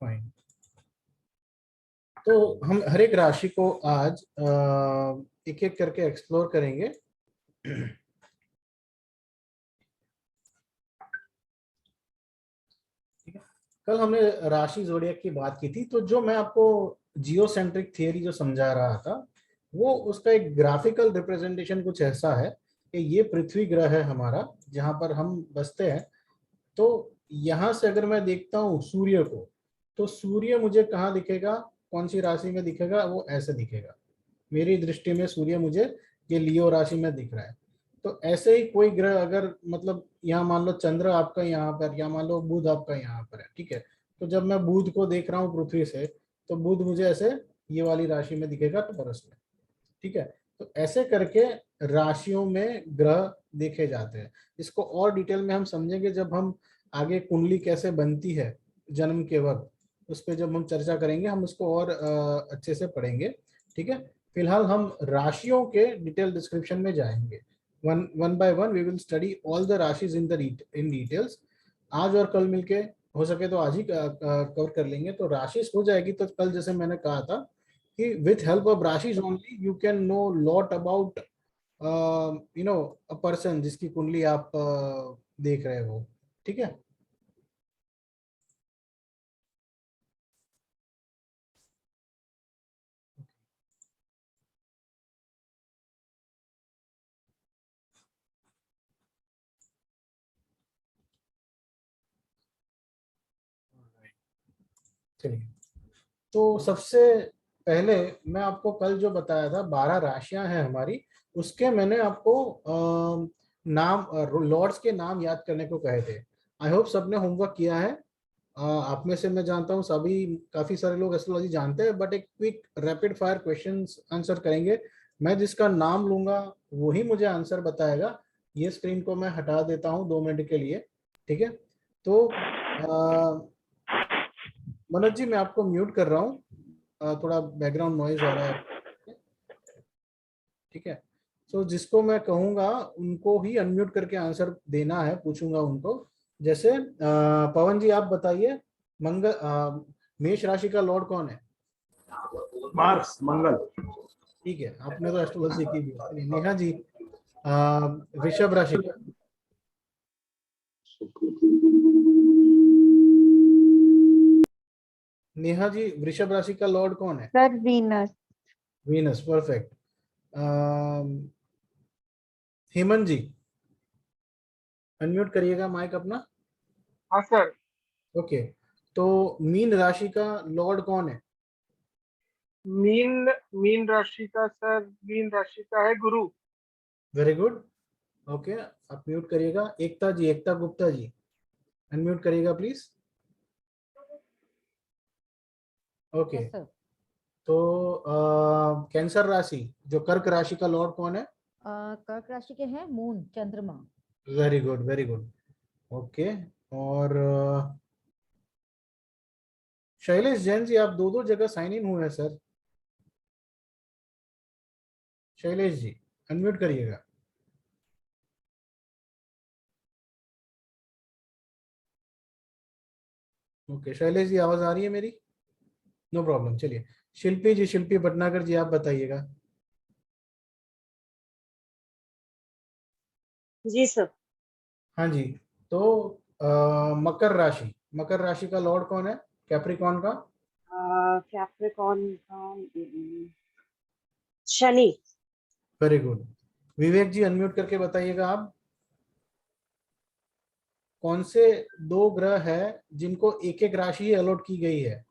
Fine. तो हम हर एक राशि को आज एक एक करके एक्सप्लोर करेंगे। ठीक है, कल हमने राशि ज़ोडिएक की बात की थी, तो जो मैं आपको जियोसेंट्रिक थियरी जो समझा रहा था, वो उसका एक ग्राफिकल रिप्रेजेंटेशन कुछ ऐसा है कि ये पृथ्वी ग्रह है हमारा, जहां पर हम बसते हैं। तो यहां से अगर मैं देखता हूँ सूर्य को, तो सूर्य मुझे कहाँ दिखेगा, कौन सी राशि में दिखेगा, वो ऐसे दिखेगा। मेरी दृष्टि में सूर्य मुझे ये लियो राशि में दिख रहा है। तो ऐसे ही कोई ग्रह अगर, मतलब यहाँ मान लो चंद्र आपका यहाँ पर, या मान लो बुध आपका यहाँ पर है, ठीक है। तो जब मैं बुध को देख रहा हूँ पृथ्वी से, तो बुध मुझे ऐसे ये वाली राशि में दिखेगा टॉरस में, ठीक है। तो ऐसे करके राशियों में ग्रह देखे जाते हैं। इसको और डिटेल में हम समझेंगे जब हम आगे कुंडली कैसे बनती है जन्म के वक्त, उस पर जब हम चर्चा करेंगे, हम उसको और अच्छे से पढ़ेंगे, ठीक है। फिलहाल हम राशियों के डिटेल डिस्क्रिप्शन में जाएंगे। One by one we will study all the राशिज इन डिटेल्स। आज और कल मिलके, हो सके तो आज ही कवर कर लेंगे। तो राशिज हो जाएगी तो कल जैसे मैंने कहा था कि with help of rashis only you can know lot about a person जिसकी कुंडली आप देख रहे हो, ठीक है। चलिए, तो सबसे पहले मैं आपको कल जो बताया था 12 राशियां हैं हमारी, उसके मैंने आपको नाम, लॉर्ड्स के नाम याद करने को कहे थे। आई होप सबने होमवर्क किया है। आप में से मैं जानता हूँ सभी, काफी सारे लोग एस्ट्रोलॉजी जानते हैं, बट एक quick rapid fire questions answer करेंगे। मैं जिसका नाम लूंगा वही मुझे आंसर बताएगा। ये स्क्रीन को मैं हटा देता हूँ 2 मिनट के लिए, ठीक है। तो मनोज जी, मैं आपको म्यूट कर रहा हूँ, थोड़ा बैकग्राउंड नॉइज आ रहा है, ठीक है। तो जिसको मैं कहूंगा उनको ही अनम्यूट करके आंसर देना है, पूछूंगा उनको। जैसे पवन जी आप बताइए, मंगल मेष राशि का लॉर्ड कौन है? मार्स, मंगल। ठीक है, आपने तो एस्ट्रोलॉजी की भी है। नेहा जी, वृषभ राशि का? नेहा जी, वृषभ राशि का लॉर्ड कौन है? Sir Venus. Venus, perfect. Hemant ji, unmute करिएगा माइक अपना। हाँ सर। ओके, तो मीन राशि का लॉर्ड कौन है? मीन मीन राशि का सर, मीन राशि का है गुरु। Very good. ओके, आप म्यूट करिएगा। एकता जी, एकता गुप्ता जी, अनम्यूट करिएगा प्लीज। Okay, yes sir. तो कैंसर राशि, जो कर्क राशि का लॉर्ड कौन है? कर्क राशि के हैं मून, चंद्रमा। Very good, very good. Okay, और शैलेश जैन जी, आप दो दो जगह साइन इन हुए हैं सर। शैलेश जी, अनम्यूट करिएगा। ओके, शैलेश जी आवाज आ रही है मेरी? No problem. चलिए, शिल्पी जी, शिल्पी भटनागर जी, आप बताइएगा। जी सर। हाँ जी, तो मकर राशि, मकर राशि का लॉर्ड कौन है कैप्रिकॉर्न का? कैप्रिकॉर्न का Shani. Very good. Vivek ji, unmute करके बताइएगा आप। कौन से दो ग्रह है जिनको एक एक राशि अलॉट की गई है?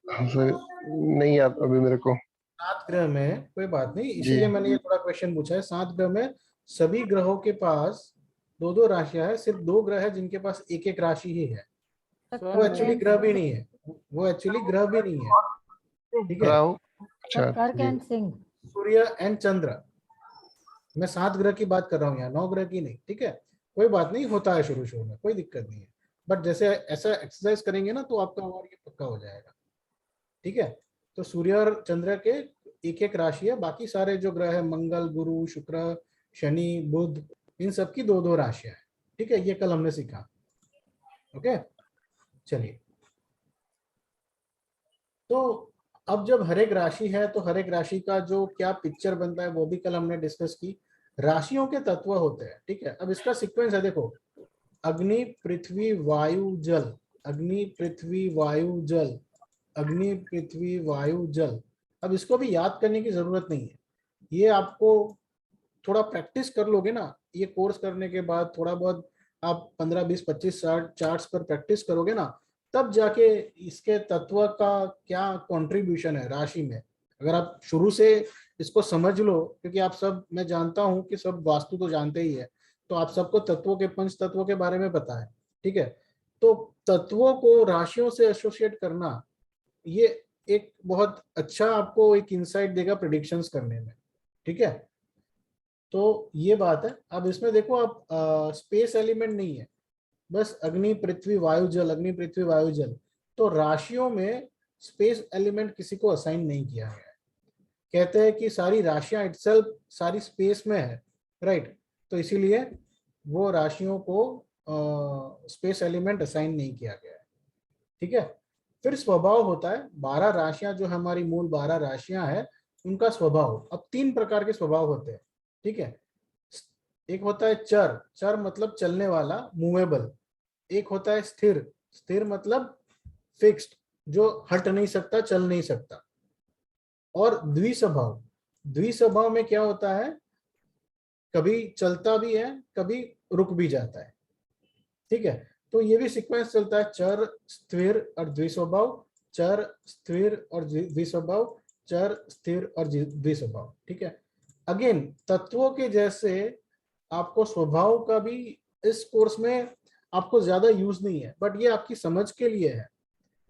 नहीं याद अभी मेरे को। 7 ग्रह में, कोई बात नहीं, जी। इसीलिए मैंने ये थोड़ा क्वेश्चन पूछा है। 7 ग्रह में सभी ग्रहों के पास दो दो राशियां है, सिर्फ 2 ग्रह है जिनके पास एक एक राशि ही है। वो एक्चुअली ग्रह भी नहीं है, वो एक्चुअली ग्रह भी नहीं है, ठीक है। राहु, अच्छा कर्क जी। एंड सिंह। सूर्य एंड चंद्र। मैं 7 ग्रह की बात कर रहा हूँ यहाँ, 9 ग्रह की नहीं, ठीक है। कोई बात नहीं, होता है शुरू शुरू में, कोई दिक्कत नहीं है। बट जैसे ऐसा एक्सरसाइज करेंगे ना, तो आपका और ये पक्का हो जाएगा, ठीक है। तो सूर्य और चंद्र के एक एक राशि है, बाकी सारे जो ग्रह है, मंगल, गुरु, शुक्र, शनि, बुध, इन सब की दो दो राशियां हैं। ठीक है, ये कल हमने सीखा। ओके, चलिए। तो अब जब हर एक राशि है तो हर एक राशि का जो क्या पिक्चर बनता है वो भी कल हमने डिस्कस की। राशियों के तत्व होते हैं, ठीक है। अब इसका सीक्वेंस है, देखो, अग्नि, पृथ्वी, वायु, जल, अग्नि, पृथ्वी, वायु, जल, अग्नि, पृथ्वी, वायु, जल। अब इसको भी याद करने की जरूरत नहीं है, ये आपको थोड़ा प्रैक्टिस कर लोगे ना, ये कोर्स करने के बाद थोड़ा बहुत आप 15, 20, 25 चार्ट्स पर प्रैक्टिस करोगे ना, तब जाके इसके तत्व का क्या कंट्रीब्यूशन है राशि में। अगर आप शुरू से इसको समझ लो, क्योंकि आप सब, मैं जानता हूं कि सब वास्तु तो जानते ही है, तो आप सबको तत्वों के, पंच तत्वों के बारे में पता है, ठीक है। तो तत्वों को राशियों से एसोसिएट करना, ये एक बहुत अच्छा आपको एक इंसाइट देगा प्रिडिक्शंस करने में, ठीक है। तो ये बात है। अब इसमें देखो, आप स्पेस एलिमेंट नहीं है, बस अग्नि, पृथ्वी, वायु, जल, अग्नि, पृथ्वी, वायु, जल। तो राशियों में स्पेस एलिमेंट किसी को असाइन नहीं किया गया है। कहते हैं कि सारी राशियां इटसेल्फ सारी स्पेस में है, राइट। तो इसीलिए वो राशियों को स्पेस एलिमेंट असाइन नहीं किया गया है, ठीक है। फिर स्वभाव होता है, 12 राशियां जो हमारी मूल 12 राशियां हैं, उनका स्वभाव। अब 3 प्रकार के स्वभाव होते हैं, ठीक है। एक होता है चर, चर मतलब चलने वाला, मूवेबल। एक होता है स्थिर, स्थिर मतलब फिक्स्ड, जो हट नहीं सकता, चल नहीं सकता। और द्विस्वभाव, द्विस्वभाव में क्या होता है, कभी चलता भी है, कभी रुक भी जाता है, ठीक है। तो ये भी सीक्वेंस चलता है, चर, स्थिर और द्विस्वभाव, चर, स्थिर और द्विस्वभाव, चर, स्थिर और द्विस्वभाव, ठीक है। अगेन तत्वों के जैसे आपको स्वभाव का भी इस कोर्स में आपको ज्यादा यूज नहीं है, बट ये आपकी समझ के लिए है।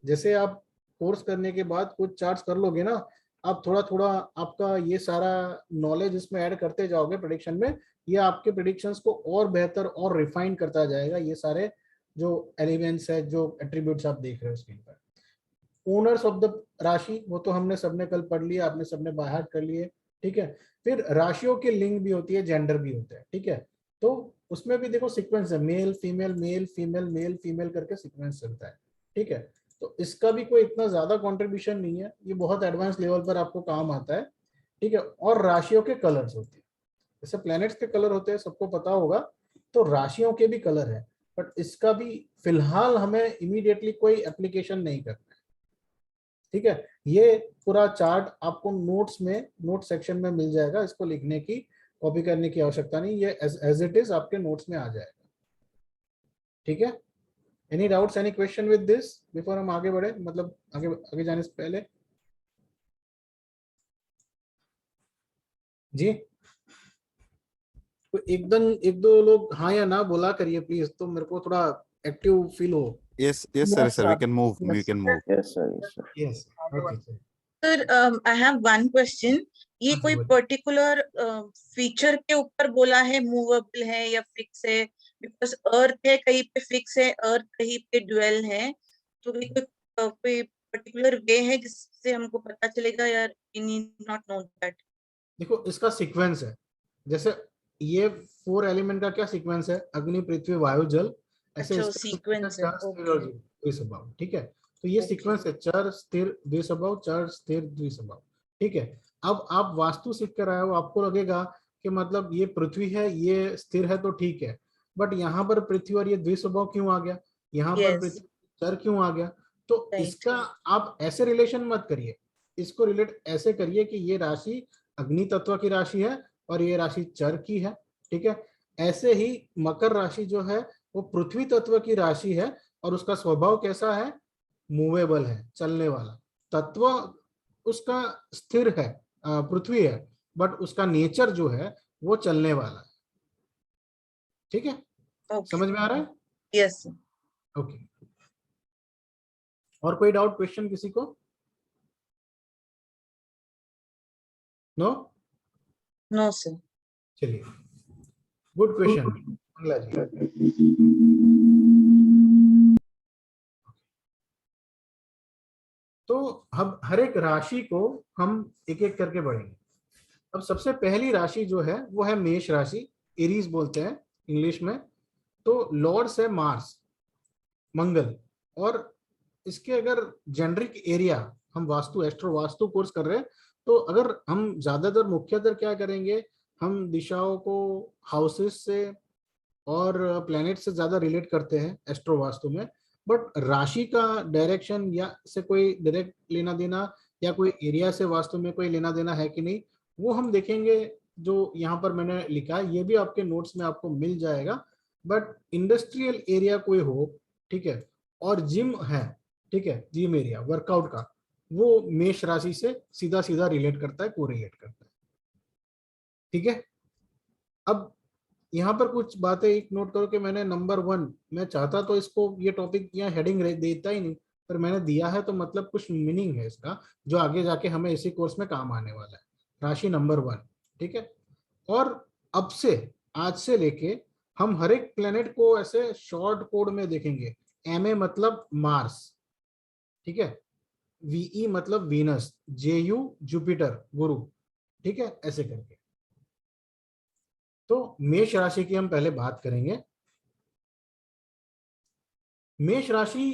जैसे आप कोर्स करने के बाद कुछ चार्ट्स कर लोगे ना, आप थोड़ा थोड़ा आपका ये सारा नॉलेज इसमें ऐड करते जाओगे प्रेडिक्शन में, ये आपके प्रेडिक्शंस को और बेहतर और रिफाइन करता जाएगा। ये सारे जो एलिमेंट्स है, जो एट्रीब्यूट्स आप देख रहे हो स्क्रीन पर। ओनर्स ऑफ द राशि, वो तो हमने सबने कल पढ़ लिया, आपने सबने बाहर कर लिए, ठीक है। फिर राशियों के लिंग भी होती है, जेंडर भी होता है, ठीक है। तो उसमें भी देखो सीक्वेंस है, male female, male female, male female करके सीक्वेंस चलता है, ठीक है। तो इसका भी कोई इतना ज्यादा कंट्रीब्यूशन नहीं है, ये बहुत एडवांस लेवल पर आपको काम आता है, ठीक है। और राशियों के कलर्स होते हैं, जैसे प्लैनेट्स के कलर होते हैं, सबको पता होगा, तो राशियों के भी कलर है। बट इसका भी फिलहाल हमें इमीडिएटली कोई एप्लीकेशन नहीं करना है, ठीक है। ये पूरा चार्ट आपको नोट्स में, नोट सेक्शन में मिल जाएगा, इसको लिखने की, कॉपी करने की आवश्यकता नहीं, ये एज इट इज आपके नोट्स में आ जाएगा, ठीक है। Any doubts, any question with this before हम आगे बढ़े, मतलब आगे आगे जाने से पहले? जी, तो एकदम एक दो लोग हाँ या ना बोला करिए प्लीज, तो मेरे को थोड़ा एक्टिव फील हो। Yes, yes, sir, sir. We can move. We can move. yes sir, yes sir. Yes, okay sir. Sir I have one question. ये हाँ जी, कोई बोलिए। पर्टिकुलर फीचर के ऊपर बोला है, मूवेबल है या फिक्स है? बिकॉज अर्थ है कहीं पे फिक्स है, अर्थ कहीं पे ड्वेल है, तो ये कोई पर्टिकुलर वे है जिससे हमको पता चलेगा यार, we need not know that. देखो इसका सीक्वेंस है, जैसे ये 4 एलिमेंट का क्या सीक्वेंस है, अग्नि, पृथ्वी, वायु, जल। ऐसे अच्छा, इसका सीक्वेंस है, चर, स्थिर ओके और द्विस्वभाव, ठीक है। तो ये ओके सीक्वेंस है, चर, स्थिर, द्विस्वभाव, चर, स्थिर, द्विस्वभाव, ठीक है। अब आप वास्तु सीख कर आए हो, आपको लगेगा कि मतलब ये पृथ्वी है, ये स्थिर है, तो ठीक है। बट यहाँ पर पृथ्वी और ये द्विस्वभाव क्यों आ गया, यहाँ पर यस, पृथ्वी चर क्यों आ गया? तो राइट, इसका आप ऐसे रिलेशन मत करिए, इसको रिलेट ऐसे करिए कि ये राशि अग्नि तत्व की राशि है और ये राशि चर की है, ठीक है। ऐसे ही मकर राशि जो है वो पृथ्वी तत्व की राशि है, और उसका स्वभाव कैसा है, मूवेबल है, चलने वाला। तत्व उसका स्थिर है, पृथ्वी है, बट उसका नेचर जो है वो चलने वाला है, ठीक है। ओके, समझ में आ रहा है? यस। ओके, और कोई डाउट, क्वेश्चन किसी को? नो? No sir. चलिए, गुड क्वेश्चन मंगला जी। तो हम हर एक राशि को हम एक एक करके बढ़ेंगे। अब सबसे पहली राशि जो है वो है मेष राशि, एरीज बोलते हैं इंग्लिश में। तो लॉर्ड्स है मार्स, मंगल। और इसके अगर जेनरिक एरिया, हम वास्तु एस्ट्रो वास्तु कोर्स कर रहे हैं, तो अगर हम ज्यादातर मुख्यतः क्या करेंगे, हम दिशाओं को हाउसेस से और प्लैनेट से ज्यादा रिलेट करते हैं एस्ट्रो वास्तु में। बट राशि का डायरेक्शन या से कोई डायरेक्ट लेना देना या कोई एरिया से वास्तु में कोई लेना देना है कि नहीं, वो हम देखेंगे। जो यहाँ पर मैंने लिखा है ये भी आपके नोट्स में आपको मिल जाएगा। बट इंडस्ट्रियल एरिया कोई हो, ठीक है, और जिम है, ठीक है, जिम एरिया वर्कआउट का, वो मेष राशि से सीधा सीधा रिलेट करता है, कोरिलेट करता है। ठीक है, अब यहाँ पर कुछ बातें एक नोट करो कि मैंने नंबर 1, मैं चाहता तो इसको ये टॉपिक यहाँ हेडिंग देता ही नहीं, पर मैंने दिया है तो मतलब कुछ मीनिंग है इसका, जो आगे जाके हमें इसी कोर्स में काम आने वाला है। राशि नंबर 1, ठीक है। और अब से, आज से लेके हम हर एक प्लेनेट को ऐसे शॉर्ट कोड में देखेंगे। MA मतलब मार्स, ठीक है, VE मतलब वीनस, JU जुपिटर गुरु, ठीक है, ऐसे करके। तो मेष राशि की हम पहले बात करेंगे। मेष राशि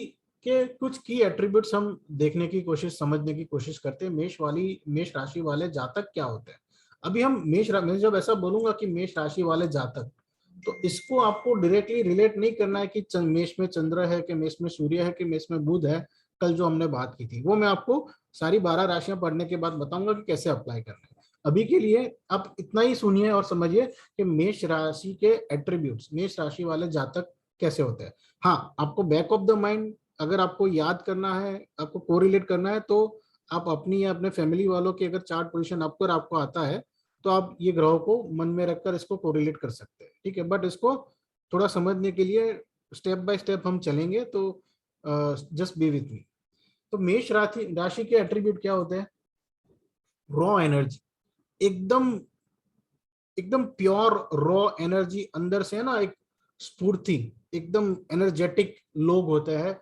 के कुछ की एट्रीब्यूट्स हम देखने की कोशिश, समझने की कोशिश करते हैं। मेष राशि वाले जातक क्या होते हैं। अभी हम मैं जब ऐसा बोलूंगा कि मेष राशि वाले जातक, तो इसको आपको डायरेक्टली रिलेट नहीं करना है कि मेष में चंद्र है, कि मेष में सूर्य है, कि मेष में बुध है। कल जो हमने बात की थी वो मैं आपको सारी 12 राशियां पढ़ने के बाद बताऊंगा कि कैसे अप्लाई करना है। अभी के लिए आप इतना ही सुनिए और समझिए कि मेष राशि के एट्रीब्यूट्स, मेष राशि वाले जातक कैसे होते हैं। हाँ, आपको बैक ऑफ द माइंड अगर आपको याद करना है, आपको कोरिलेट करना है, तो आप अपनी या अपने फैमिली वालों की अगर चार्ट पोजीशन आपको आता है, तो आप ये ग्रहों को मन में रखकर इसको कोरिलेट कर सकते हैं, ठीक है। बट इसको थोड़ा समझने के लिए स्टेप बाय स्टेप हम चलेंगे, तो जस्ट बी विथ मी। तो मेष राशि के एट्रीब्यूट क्या होते हैं। रॉ एनर्जी, एकदम एकदम प्योर रॉ एनर्जी अंदर से है ना, एक स्फूर्ति, एकदम एनर्जेटिक लोग होते हैं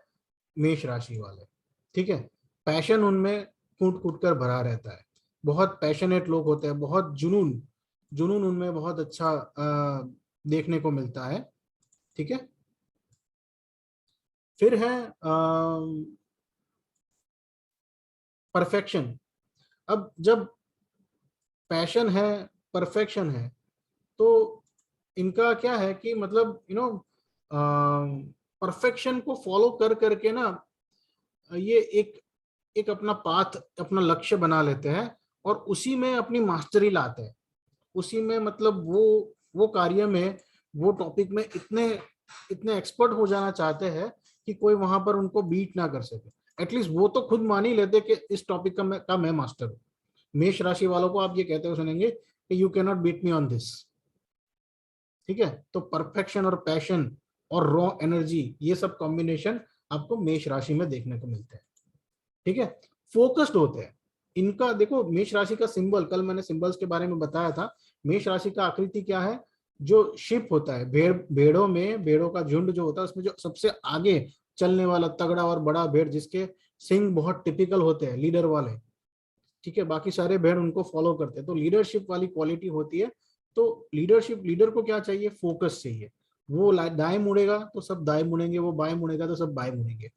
मेष राशि वाले, ठीक है। पैशन उनमें कूट कूट कर भरा रहता है, बहुत पैशनेट लोग होते हैं, बहुत जुनून उनमें बहुत अच्छा देखने को मिलता है, ठीक है। फिर है परफेक्शन। अब जब पैशन है, परफेक्शन है, तो इनका क्या है कि मतलब परफेक्शन को फॉलो कर करके ना, ये एक अपना पाथ, अपना लक्ष्य बना लेते हैं और उसी में अपनी मास्टरी लाते हैं। उसी में मतलब वो कार्य में, वो टॉपिक में इतने एक्सपर्ट हो जाना चाहते हैं कि कोई वहां पर उनको बीट ना कर सके। एटलीस्ट वो तो खुद मान ही लेते कि इस टॉपिक का मैं मास्टर हूँ। मेष राशि वालों को आप ये कहते हुए सुनेंगे कि you can not beat me on this, ठीक है। तो परफेक्शन और पैशन और रॉ एनर्जी, ये सब कॉम्बिनेशन आपको मेष राशि में देखने को मिलते हैं, ठीक है। फोकस्ड होते हैं इनका। देखो मेष राशि का सिंबल, कल मैंने सिंबल्स के बारे में बताया था। मेष राशि का आकृति क्या है, जो शिप होता है, भेड़ों का झुंड जो होता है, उसमें जो सबसे आगे चलने वाला तगड़ा और बड़ा भेड़, जिसके सिंग बहुत टिपिकल होते हैं, लीडर वाले, ठीक है, बाकी सारे भेड़ उनको फॉलो करते हैं। तो लीडरशिप वाली क्वालिटी होती है। तो लीडर को क्या चाहिए, फोकस चाहिए। वो दाएं मुड़ेगा तो सब दाएं मुड़ेंगे, वो बाएं मुड़ेगा तो सब बाएं मुड़ेंगे।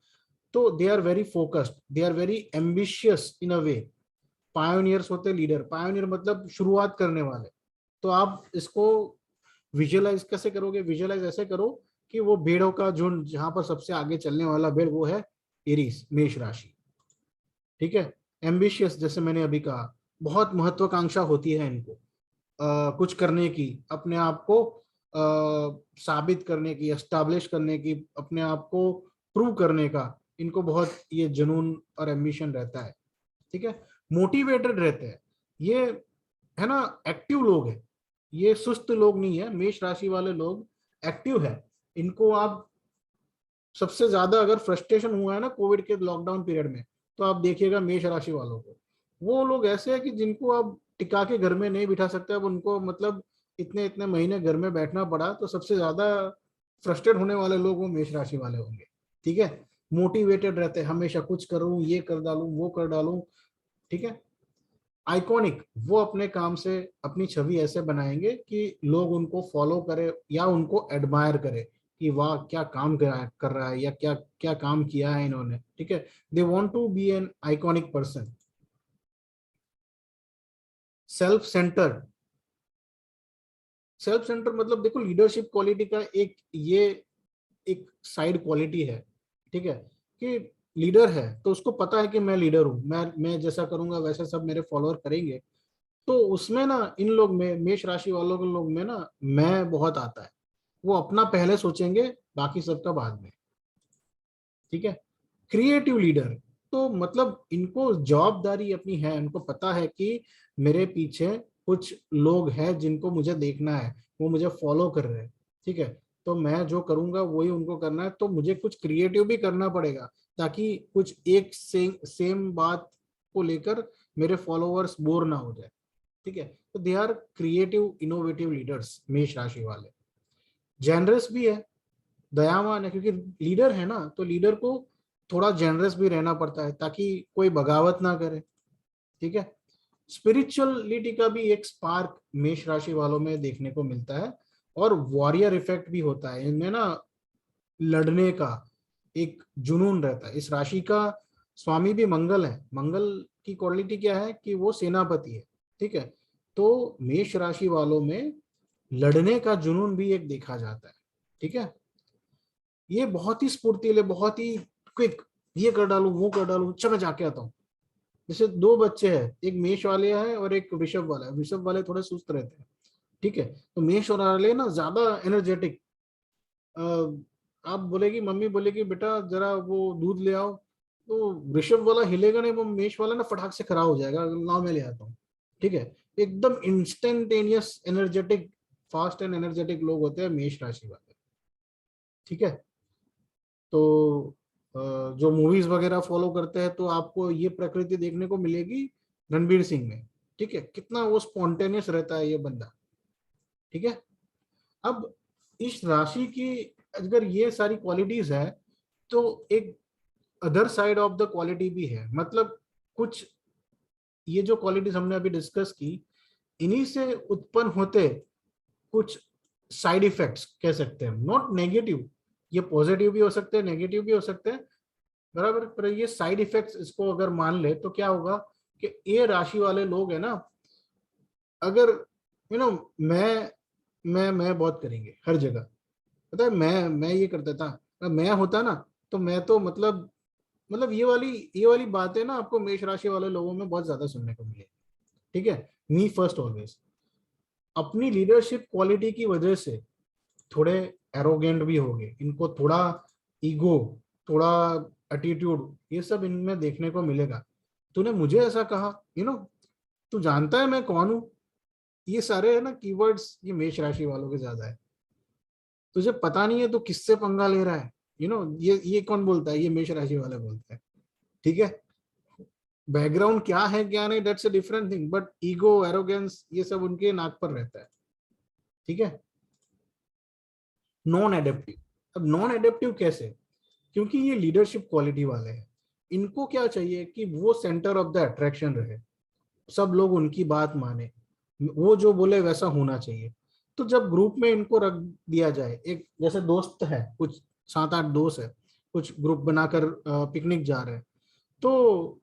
तो they are very focused, they are very ambitious in a way. Pioneers होते लीडर। पायोनियर मतलब शुरुआत करने वाले। तो आप इसको विजुअलाइज कैसे करोगे, विजुअलाइज ऐसे करो कि वो भेड़ों का झुंड, जहां पर सबसे आगे चलने वाला भेड़ वो है एरीज, मेष राशि, ठीक है। एम्बिशियस, जैसे मैंने अभी कहा, बहुत महत्वाकांक्षा होती है इनको कुछ करने की, अपने आप को साबित करने की, एस्टैब्लिश करने की, अपने आप को प्रूव करने का इनको बहुत ये जुनून और एम्बिशन रहता है, ठीक है। मोटिवेटेड रहते हैं ये, है ना, एक्टिव लोग हैं ये, सुस्त लोग नहीं है। मेष राशि वाले लोग एक्टिव है। इनको आप सबसे ज्यादा अगर फ्रस्ट्रेशन हुआ है ना कोविड के लॉकडाउन पीरियड में, तो आप देखिएगा मेष राशि वालों को। वो लोग ऐसे हैं कि जिनको आप टिका के घर में नहीं बिठा सकते, अब उनको मतलब इतने महीने घर में बैठना पड़ा, तो सबसे ज्यादा फ्रस्ट्रेट होने वाले लोग वो मेष राशि वाले होंगे, ठीक है। मोटिवेटेड रहते हैं, हमेशा कुछ करूं, ये कर डालूं, वो कर डालूं, ठीक है। आइकॉनिक, वो अपने काम से अपनी छवि ऐसे बनाएंगे कि लोग उनको फॉलो करे या उनको एडमायर करे कि वाह क्या काम कर रहा है या क्या क्या काम किया है इन्होंने, ठीक है। They want to be an iconic person. Self centred, self centre मतलब देखो लीडरशिप क्वालिटी का एक साइड क्वालिटी है, ठीक है, कि लीडर है तो उसको पता है कि मैं लीडर हूं, मैं जैसा करूंगा वैसे सब मेरे फॉलोअर करेंगे। तो उसमें ना इन लोग में, मेष राशि वालों के लोग में ना मैं बहुत आता है, वो अपना पहले सोचेंगे बाकी सबका बाद में, ठीक है। क्रिएटिव लीडर, तो मतलब इनको जवाबदारी अपनी है, उनको पता है कि मेरे पीछे कुछ लोग हैं जिनको मुझे देखना है, वो मुझे फॉलो कर रहे हैं, ठीक है। तो मैं जो करूंगा वही उनको करना है, तो मुझे कुछ क्रिएटिव भी करना पड़ेगा ताकि कुछ एक सेम बात को लेकर मेरे फॉलोअर्स बोर ना हो जाए, ठीक है। तो they are creative innovative leaders, मेष राशि वाले। जेनरस भी है, दयावान है, क्योंकि लीडर है ना, तो लीडर को थोड़ा जेनरस भी रहना पड़ता है ताकि कोई बगावत ना करे, ठीक है। स्पिरिचुअलिटी का भी एक स्पार्क मेष राशि वालों में देखने को मिलता है, और वॉरियर इफेक्ट भी होता है इनमें ना, लड़ने का एक जुनून रहता है। इस राशि का स्वामी भी मंगल है, मंगल की क्वालिटी क्या है कि वो सेनापति है, ठीक है। तो मेष राशि वालों में लड़ने का जुनून भी एक देखा जाता है, ठीक है। ये बहुत ही स्फूर्तिले, बहुत ही क्विक, ये कर डालू वो कर डालू, चल मैं जाके आता हूँ। जैसे दो बच्चे हैं, एक मेष वाले हैं और एक वृषभ वाला है, वृषभ वाले थोड़े सुस्त रहते हैं, ठीक है। तो मेष वाले ना ज्यादा एनर्जेटिक, आप बोलेगी, मम्मी बोलेगी बेटा जरा वो दूध ले आओ, तो वृषभ वाला हिलेगा नहीं, वो मेष वाला ना फटाक से खड़ा हो जाएगा, लाओ मैं ले आता हूँ, ठीक है। एकदम instantaneous energetic, fast and energetic लोग होते हैं मेष राशि वाले, ठीक है। तो जो मूवीज वगैरह फॉलो करते हैं तो आपको ये प्रकृति देखने को मिलेगी रणबीर सिंह में, ठीक है, कितना वो स्पॉन्टेनियस रहता है ये बंदा, ठीक है। अब इस राशि की अगर ये सारी क्वालिटीज है, तो एक other side of the quality भी है, मतलब कुछ ये जो क्वालिटीज हमने अभी डिस्कस की, इन्हीं से उत्पन्न होते कुछ साइड इफेक्ट्स कह सकते हैं, नॉट नेगेटिव, ये पॉजिटिव भी हो सकते हैं, नेगेटिव भी हो सकते हैं, बराबर। पर ये साइड इफेक्ट्स इसको अगर मान ले तो क्या होगा कि ये राशि वाले लोग है ना, अगर यू नो मैं बहुत करेंगे हर जगह, पता है, मैं ये करता था, मैं होता ना तो मैं तो मतलब ये वाली बातें ना आपको मेष राशि वाले लोगों में बहुत ज्यादा सुनने को मिले, ठीक है। मी फर्स्ट ऑलवेज, अपनी लीडरशिप क्वालिटी की वजह से थोड़े एरोगेंट भी हो गए, इनको थोड़ा ईगो, थोड़ा एटीट्यूड, ये सब इनमें देखने को मिलेगा। तूने मुझे ऐसा कहा, तू जानता है मैं कौन हूं, ये सारे है ना कीवर्ड्स, ये मेष राशि वालों के ज्यादा है। तुझे पता नहीं है तो किससे पंगा ले रहा है, ये कौन बोलता है, ये मेष राशि वाले बोलते हैं, ठीक है। बैकग्राउंड क्या है क्या नहीं, that's a different thing, but ego, arrogance, ये सब उनके नाक पर रहता है, ठीक है। नॉन एडेप्टिव, अब नॉन एडेप्टिव कैसे, क्योंकि ये लीडरशिप क्वालिटी वाले हैं, इनको क्या चाहिए कि वो सेंटर ऑफ द अट्रैक्शन रहे, सब लोग उनकी बात माने, वो जो बोले वैसा होना चाहिए। तो जब ग्रुप में इनको रख दिया जाए, एक जैसे दोस्त है, कुछ 7-8 दोस्त है, कुछ ग्रुप बनाकर पिकनिक जा रहे हैं, तो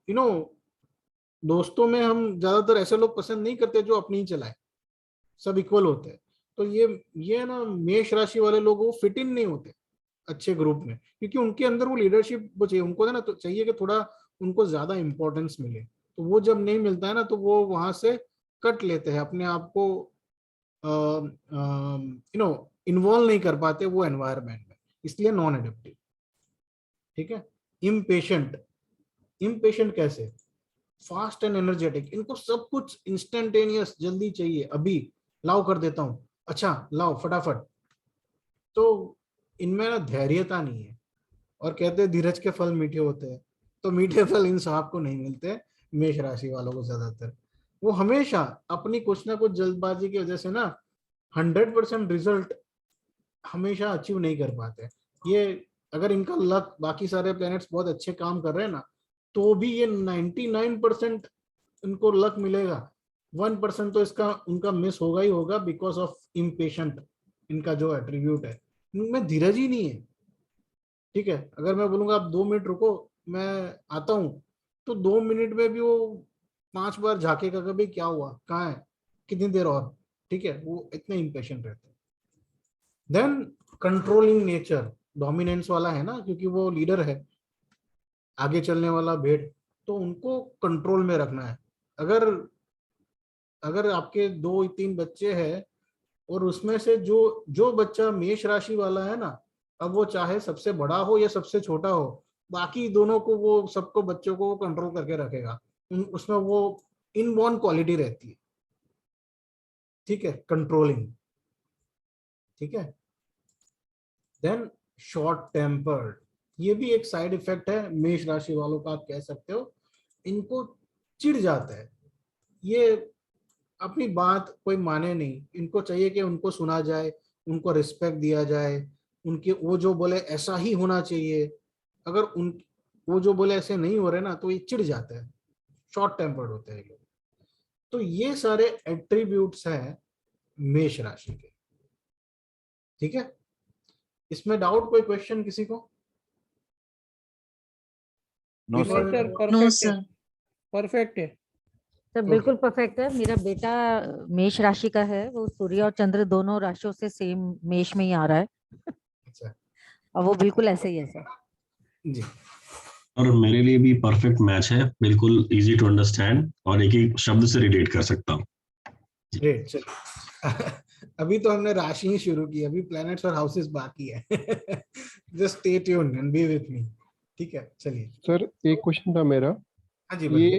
दोस्तों में हम ज्यादातर ऐसे लोग पसंद नहीं करते जो अपनी ही चलाए, सब इक्वल होते हैं। तो ये ना मेष राशि वाले लोग वो फिट इन नहीं होते अच्छे ग्रुप में, क्योंकि उनके अंदर वो लीडरशिप वो चाहिए, उनको ना तो चाहिए कि थोड़ा उनको ज्यादा इंपॉर्टेंस मिले, तो वो जब नहीं मिलता है ना तो वो वहां से कट लेते हैं अपने आप को, इन्वॉल्व नहीं कर पाते वो एनवायरमेंट में, इसलिए नॉन एडेप्टिव, ठीक है। इम्पेशेंट कैसे, फास्ट एंड एनर्जेटिक, इनको सब कुछ इंस्टेंटेनियस, जल्दी चाहिए, अभी लाओ कर देता हूँ, अच्छा लाओ फटाफट, तो इनमें ना धैर्यता नहीं है, और कहते हैं धीरज के फल मीठे होते हैं, तो मीठे फल इन साहब को नहीं मिलते मेष राशि वालों को ज्यादातर। वो हमेशा अपनी कुछ ना कुछ जल्दबाजी की वजह से ना 100% रिजल्ट हमेशा अचीव नहीं कर पाते। ये अगर इनका लक, बाकी सारे प्लैनेट्स बहुत अच्छे काम कर रहे हैं ना, तो भी ये 99% उनको लक मिलेगा, 1% तो इसका उनका मिस होगा ही होगा बिकॉज ऑफ इम्पेशेंट। इनका जो एट्रीब्यूट है, इनमें धीरज ही नहीं है। ठीक है, अगर मैं बोलूंगा आप 2 मिनट रुको मैं आता हूँ, तो 2 मिनट में भी वो 5 बार झाकेगा कभी क्या हुआ, कहाँ है, कितनी देर और। ठीक है, वो इतने इम्पेशेंट रहते हैं। देन कंट्रोलिंग नेचर, डोमिनेंस वाला है ना, क्योंकि वो लीडर है, आगे चलने वाला भेड़, तो उनको कंट्रोल में रखना है। अगर अगर आपके 2-3 बच्चे हैं और उसमें से जो जो बच्चा मेष राशि वाला है ना, अब वो चाहे सबसे बड़ा हो या सबसे छोटा हो, बाकी दोनों को वो सबको बच्चों को वो कंट्रोल करके रखेगा। उसमें वो इनबॉर्न क्वालिटी रहती है। ठीक है, कंट्रोलिंग। ठीक है, देन शॉर्ट टेम्पर्ड, ये भी एक साइड इफेक्ट है मेष राशि वालों का, आप कह सकते हो। इनको चिढ़ जाता है, ये अपनी बात कोई माने नहीं, इनको चाहिए कि उनको सुना जाए, उनको रिस्पेक्ट दिया जाए, उनके वो जो बोले ऐसा ही होना चाहिए। अगर उन वो जो बोले ऐसे नहीं हो रहे ना, तो ये चिढ़ जाते हैं, शॉर्ट टेम्पर्ड होते हैं लोग। तो ये सारे एट्रीब्यूट्स हैं मेष राशि के। ठीक है, इसमें डाउट, कोई क्वेश्चन किसी को? No, sir. Sir No, perfect sir. है, परफेक्ट है। सर बिल्कुल परफेक्ट है। मेरा बेटा मेष राशि का है, वो सूर्य और चंद्र दोनों राशियों से सेम मेष में ही आ रहा है, अच्छा और वो बिल्कुल ऐसे ही है सर। जी, और मेरे लिए भी परफेक्ट मैच है, बिल्कुल इजी टू अंडरस्टैंड और एक एक शब्द से रिलेट कर सकता हूँ। ग्रेट। चलिए अभी तो हमने राशि ही शुरू की, अभी प्लैनेट्स और हाउसेस बाकी है। Just stay tuned and B with me. ठीक है, चलिए। सर एक क्वेश्चन था मेरा, हाँ जी, ये बोलिए।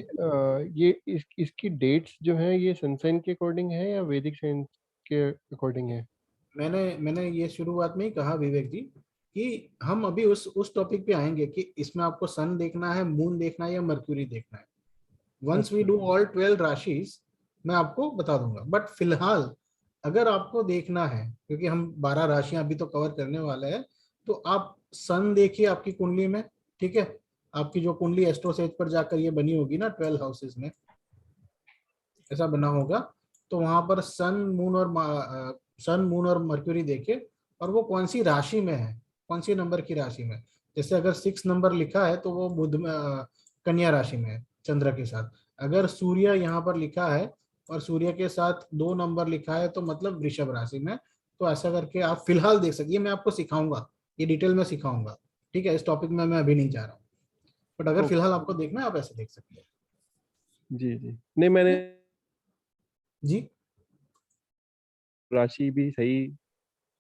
ये इसकी डेट्स जो हैं ये सनसाइन के अकॉर्डिंग है या वैदिक साइंस के अकॉर्डिंग है? मैंने ये शुरुआत में ही कहा विवेक जी कि हम अभी उस टॉपिक पे आएंगे कि इसमें आपको सन देखना है, मून देखना है या मर्क्यूरी देखना है। वंस वी डू ऑल 12 राशिज मैं आपको बता दूंगा। बट फिलहाल अगर आपको देखना है, क्योंकि हम 12 राशियां अभी तो कवर करने वाले हैं, तो आप सन देखिए आपकी कुंडली में। ठीक है, आपकी जो कुंडली एस्ट्रोसेज पर जाकर ये बनी होगी ना 12 हाउसेज में, ऐसा बना होगा, तो वहां पर सन मून और मर्क्यूरी देखिए, और वो कौन सी राशि में है, कौन सी नंबर की राशि में। जैसे अगर 6 नंबर लिखा है तो वो बुध में कन्या राशि में है चंद्र के साथ। अगर सूर्य यहाँ पर लिखा है और सूर्य के साथ 2 नंबर लिखा है तो मतलब वृषभ राशि में। तो ऐसा करके आप फिलहाल देख सकते, मैं आपको सिखाऊंगा, ये डिटेल में सिखाऊंगा। ठीक है, इस टॉपिक में मैं अभी नहीं जा रहा हूँ, बट अगर फिलहाल आपको देखना है आप ऐसे देख सकते हैं। जी जी, नहीं मैंने जी राशि भी सही।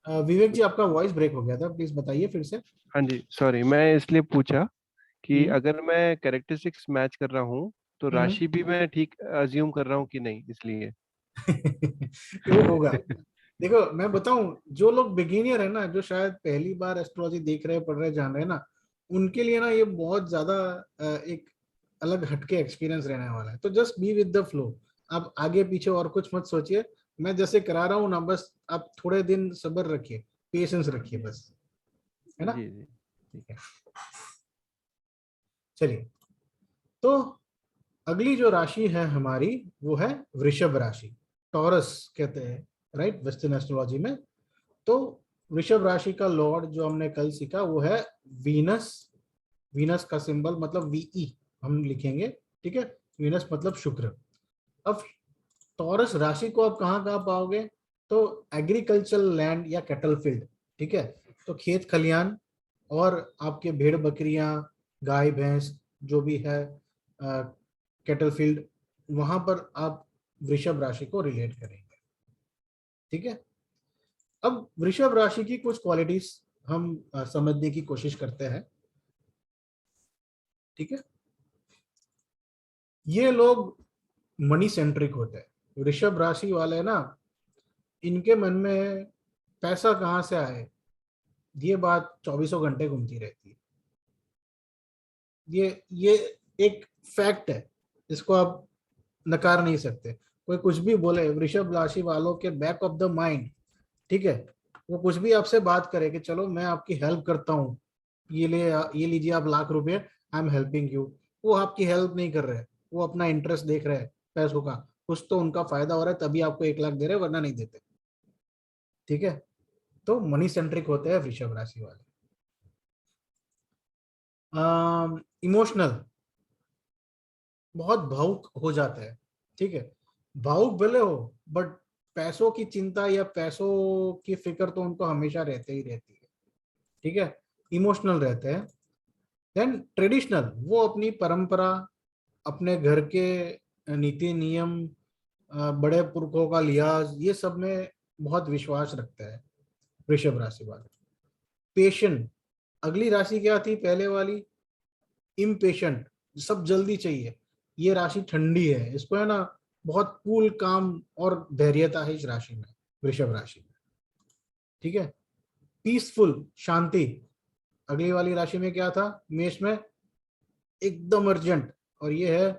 विवेक जी, आपका वॉइस ब्रेक हो गया था, प्लीज बताइए फिर से। हाँ जी सॉरी, मैं इसलिए पूछा कि हम्म। अगर मैं कैरेक्टरिस्टिक्स मैच कर रहा हूँ तो हम्म। राशि भी मैं ठीक अज्यूम कर रहा हूँ कि नहीं, इसलिए। वो होगा। देखो मैं बताऊं, जो लोग बिगिनियर है ना, जो शायद पहली बार एस्ट्रोलॉजी देख रहे हैं, पढ़ रहे हैं, जान रहे हैं ना, उनके लिए ना ये बहुत ज्यादा एक अलग हटके एक्सपीरियंस रहने वाला है। तो just be with the flow, आप आगे पीछे और कुछ मत सोचिए, मैं जैसे करा रहा हूँ ना, बस आप थोड़े दिन सब्र रखिए, पेशेंस रखिए बस, है ना। जी जी। ठीक है, चलिए। तो अगली जो राशि है हमारी वो है वृषभ राशि, टॉरस कहते हैं, राइट, वेस्टर्न एस्ट्रोलॉजी में। तो वृषभ राशि का लॉर्ड जो हमने कल सीखा वो है वीनस। वीनस का सिंबल मतलब वीई हम लिखेंगे। ठीक है, वीनस मतलब शुक्र। अब टॉरस राशि को आप कहाँ कहाँ पाओगे, तो एग्रीकल्चरल लैंड या कैटल फील्ड। ठीक है, तो खेत खलियान और आपके भेड़ बकरियां, गाय भैंस जो भी है, कैटल फील्ड, वहां पर आप वृषभ राशि को रिलेट करेंगे। ठीक है, अब वृषभ राशि की कुछ क्वालिटीज हम समझने की कोशिश करते हैं। ठीक है, ये लोग मनी सेंट्रिक होते हैं। वृषभ राशि वाले ना, इनके मन में पैसा कहाँ से आए, ये बात 24 घंटे घूमती रहती है। ये एक फैक्ट है, इसको आप नकार नहीं सकते। कोई कुछ भी बोले, वृषभ राशि वालों के बैक ऑफ द माइंड, ठीक है, वो कुछ भी आपसे बात करे कि चलो मैं आपकी हेल्प करता हूँ, ये लीजिए आप लाख रुपए, आई एम हेल्पिंग यू, वो आपकी हेल्प नहीं कर रहे, वो अपना इंटरेस्ट देख रहे हैं पैसों का, कुछ तो उनका फायदा हो रहा है तभी आपको 1 लाख दे रहे हैं, वरना नहीं देते। ठीक है, तो मनी सेंट्रिक होते हैं वृषभ राशि वाले। इमोशनल, बहुत भावुक हो जाते हैं। ठीक है, भावुक भले हो बट पैसों की चिंता या पैसों की फिक्र तो उनको हमेशा रहते ही रहती है। ठीक है, इमोशनल रहते हैं। देन ट्रेडिशनल, वो अपनी परंपरा, अपने घर के नीति नियम, बड़े पुरखों का लिहाज, ये सब में बहुत विश्वास रखते हैं वृषभ राशि वाले। पेशेंट, अगली राशि क्या थी पहले वाली, इम्पेशेंट, सब जल्दी चाहिए। ये राशि ठंडी है, इसको है ना बहुत कूल काम और धैर्यता है इस राशि में, वृषभ राशि में। ठीक है, पीसफुल, शांति। अगली वाली राशि में क्या था, मेष में, एकदम अर्जेंट, और ये है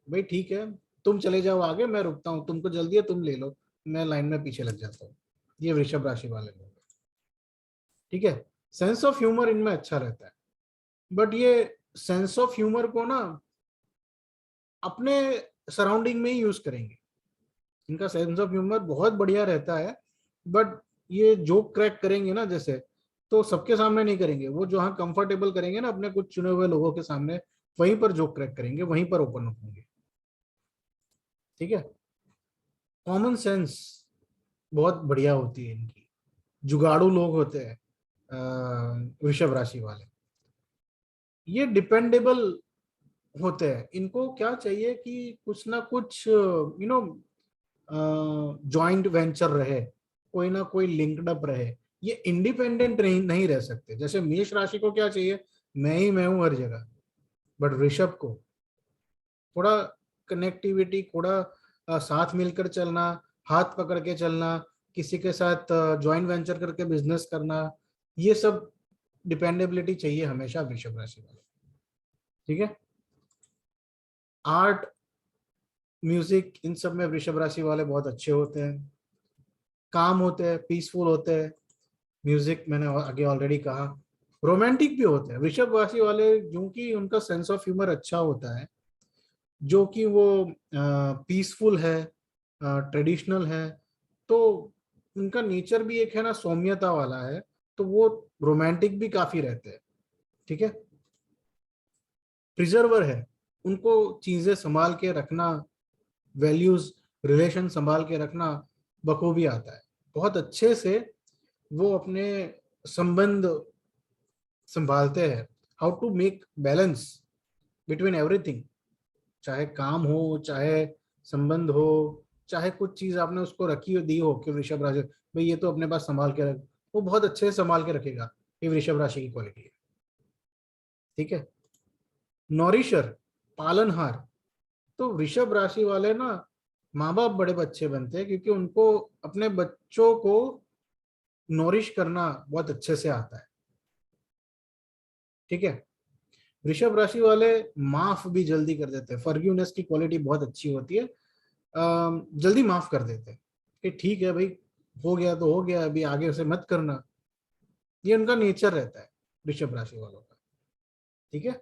भाई ठीक है तुम चले जाओ आगे, मैं रुकता हूँ, तुमको जल्दी है तुम ले लो, मैं लाइन में पीछे लग जाता हूँ। ये वृषभ राशि वाले लोग। ठीक है, सेंस ऑफ ह्यूमर इनमें अच्छा रहता है, बट ये सेंस ऑफ ह्यूमर को ना अपने सराउंडिंग में ही यूज करेंगे। इनका सेंस ऑफ ह्यूमर बहुत बढ़िया रहता है, बट ये जोक क्रैक करेंगे ना जैसे, तो सबके सामने नहीं करेंगे, वो जहाँ कंफर्टेबल करेंगे ना अपने कुछ चुने हुए लोगों के सामने, वहीं पर जोक क्रैक करेंगे, वहीं पर ओपन होंगे। ठीक है, कॉमन सेंस बहुत बढ़िया होती है इनकी, जुगाड़ू लोग होते हैं वृषभ राशि वाले। ये डिपेंडेबल होते हैं, इनको क्या चाहिए कि कुछ ना कुछ जॉइंट वेंचर रहे, कोई ना कोई लिंक्ड अप रहे। ये इंडिपेंडेंट नहीं रह सकते। जैसे मेष राशि को क्या चाहिए, मैं हूं हर जगह, बट वृषभ को थोड़ा कनेक्टिविटी, थोड़ा साथ मिलकर चलना, हाथ पकड़ के चलना, किसी के साथ जॉइंट वेंचर करके बिजनेस करना, ये सब डिपेंडेबिलिटी चाहिए हमेशा वृषभ राशि वाले। ठीक है, आर्ट, म्यूजिक, इन सब में वृषभ राशि वाले बहुत अच्छे होते हैं, काम होते हैं, पीसफुल होते हैं। म्यूजिक मैंने आगे ऑलरेडी कहा। रोमांटिक भी होते हैं वृषभ राशि वाले, जो कि उनका सेंस ऑफ ह्यूमर अच्छा होता है, जो कि वो पीसफुल है, ट्रेडिशनल है, तो उनका नेचर भी एक है ना सौम्यता वाला है, तो वो रोमांटिक भी काफी रहते हैं। ठीक है, प्रिजर्वर है, उनको चीजें संभाल के रखना, वैल्यूज, रिलेशन संभाल के रखना बखूबी आता है। बहुत अच्छे से वो अपने संबंध संभालते हैं, how to make balance between everything, चाहे काम हो, चाहे संबंध हो, चाहे कुछ चीज आपने उसको रखी हो, दी हो कि वृषभ राशि भाई ये तो अपने पास संभाल के रख, वो बहुत अच्छे से संभाल के रखेगा। ये वृषभ राशि की क्वालिटी है। ठीक है, नॉरिशर, पालनहार, तो वृषभ राशि वाले ना माँ बाप बड़े अच्छे बनते हैं, क्योंकि उनको अपने बच्चों को नॉरिश करना बहुत अच्छे से आता है। ठीक है, वृषभ राशि वाले माफ भी जल्दी कर देते हैं, फॉरगिवनेस की क्वालिटी बहुत अच्छी होती है, जल्दी माफ कर देते हैं कि ठीक है भाई हो गया तो हो गया, अभी आगे से मत करना। ये उनका नेचर रहता है वृषभ राशि वालों का। ठीक है,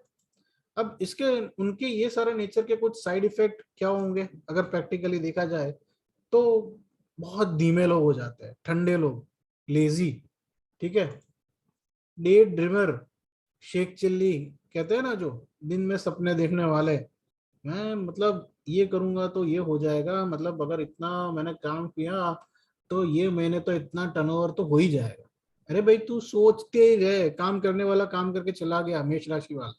अब इसके उनके ये सारे नेचर के कुछ साइड इफेक्ट क्या होंगे अगर प्रैक्टिकली देखा जाए, तो बहुत धीमे लोग हो जाते हैं, ठंडे लोग, लेजी। ठीक है, डे ड्रीमर, शेख चिल्ली कहते हैं ना, जो दिन में सपने देखने वाले, मैं मतलब ये करूंगा तो ये हो जाएगा, मतलब अगर इतना मैंने काम किया तो ये महीने तो इतना टर्नओवर तो हो ही जाएगा। अरे भाई तू सोचते ही गए, काम करने वाला काम करके चला गया। मेष राशि वाला,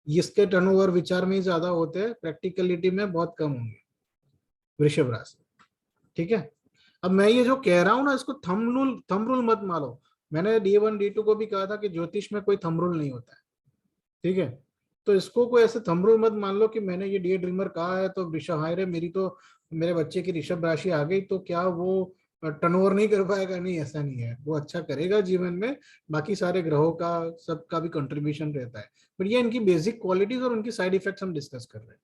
इसके टर्नओवर विचार में ही ज्यादा होते हैं, प्रैक्टिकलिटी में बहुत कम होंगे वृषभ राशि। ठीक है, अब मैं ये जो कह रहा हूं ना, इसको थंब रूल मत मानो। मैंने D1 D2 को भी कहा था कि ज्योतिष में कोई थंब रूल नहीं होता है। ठीक है, तो इसको कोई ऐसे थंब रूल मत मान लो कि मैंने ये डे ड्रीमर कहा है तो वृषभ, हाय रे मेरी तो मेरे बच्चे की ऋषभ राशि आ गई तो क्या वो टर्नओवर नहीं कर पाएगा? नहीं, ऐसा नहीं है, वो अच्छा करेगा जीवन में, बाकी सारे ग्रहों का सबका भी कंट्रीब्यूशन रहता है, बट ये इनकी बेसिक क्वालिटीज और उनकी साइड इफेक्ट्स हम डिस्कस कर रहे हैं।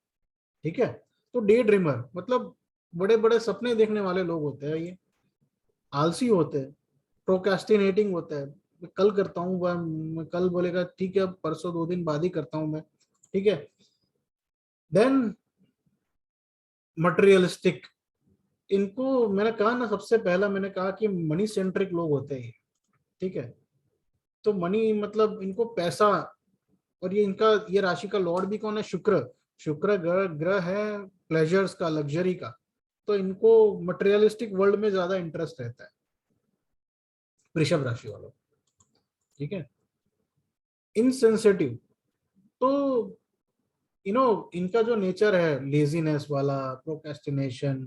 ठीक है, तो डे ड्रीमर मतलब बड़े बड़े सपने देखने वाले लोग होते हैं, ये आलसी होते हैं, प्रोक्रेस्टिनेटिंग होता है, कल करता हूँ, कल बोलेगा ठीक है परसों 2 दिन बाद ही करता हूँ मैं। ठीक है, देन मटेरियलिस्टिक, इनको मैंने कहा ना, सबसे पहला मैंने कहा कि मनी सेंट्रिक लोग होते हैं, ठीक है। तो मनी मतलब इनको पैसा, और ये इनका ये राशि का लॉर्ड भी कौन है? शुक्र। शुक्र ग्रह है प्लेजर्स का, लग्जरी का, तो इनको मटेरियलिस्टिक वर्ल्ड में ज्यादा इंटरेस्ट रहता है वृषभ राशि वालों, ठीक है। इनसेंसिटिव, तो इनका जो नेचर है लेजीनेस वाला, प्रोक्रेस्टिनेशन,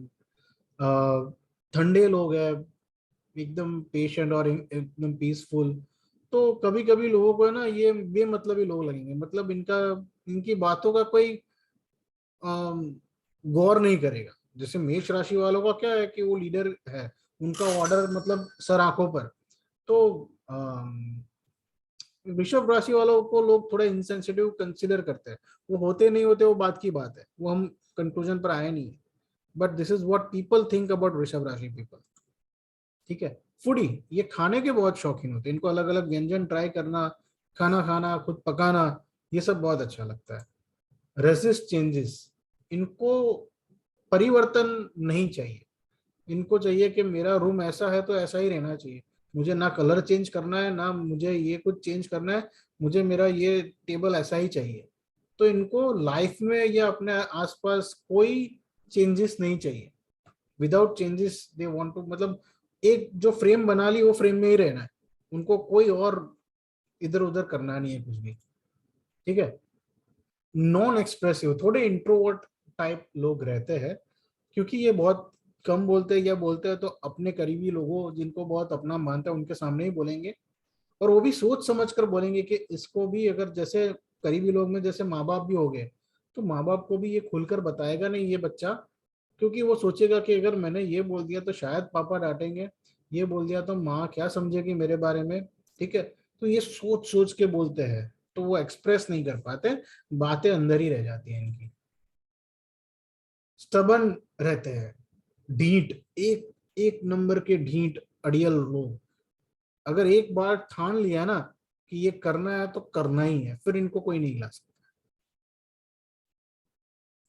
ठंडे लोग हैं, एकदम पेशेंट और एकदम पीसफुल। तो कभी कभी लोगों को है ना ये बेमतलबी लोग लगेंगे, मतलब इनकी बातों का कोई गौर नहीं करेगा। जैसे मेष राशि वालों का क्या है कि वो लीडर है, उनका ऑर्डर मतलब सर आंखों पर। तो वृषभ राशि वालों को लोग थोड़ा इंसेंसिटिव कंसिडर करते हैं। वो होते नहीं होते वो बात की बात है, वो हम कंक्लूजन पर आए नहीं है, but this is what people think about वृषभ राशि पीपल, ठीक है। फूडी, ये खाने के बहुत शौकीन होते हैं, इनको अलग अलग व्यंजन ट्राई करना, खाना खाना, खुद पकाना, ये सब बहुत अच्छा लगता है। रेजिस्ट चेंजेस, इनको परिवर्तन नहीं चाहिए, इनको चाहिए कि मेरा रूम ऐसा है तो ऐसा ही रहना चाहिए, मुझे ना कलर चेंज करना है, ना मुझे ये कुछ चेंज करना है, मुझे मेरा ये टेबल ऐसा ही चाहिए। तो इनको लाइफ में या अपने आसपास कोई चेंजेस नहीं चाहिए। Without changes they want to, मतलब एक जो फ्रेम बना ली वो फ्रेम में ही रहना है, उनको कोई और इधर उधर करना नहीं है कुछ भी, ठीक है। नॉन एक्सप्रेसिव, थोड़े इंट्रोवर्ट टाइप लोग रहते हैं, क्योंकि ये बहुत कम बोलते हैं, या बोलते हैं तो अपने करीबी लोगों जिनको बहुत अपना मानते हैं उनके सामने ही बोलेंगे, और वो भी सोच समझ कर बोलेंगे कि इसको भी, अगर जैसे करीबी लोग में जैसे माँ बाप भी हो गए, तो माँ बाप को भी ये खुलकर बताएगा नहीं ये बच्चा, क्योंकि वो सोचेगा कि अगर मैंने ये बोल दिया तो शायद पापा डांटेंगे, ये बोल दिया तो माँ क्या समझेगी मेरे बारे में, ठीक है। तो ये सोच सोच के बोलते हैं, तो वो एक्सप्रेस नहीं कर पाते, बातें अंदर ही रह जाती हैं इनकी। स्टबन रहते हैं, ढीठ, एक एक नंबर के ढीठ अड़ियल लोग। अगर एक बार ठान लिया ना कि ये करना है तो करना ही है, फिर इनको कोई नहीं हिला सकता।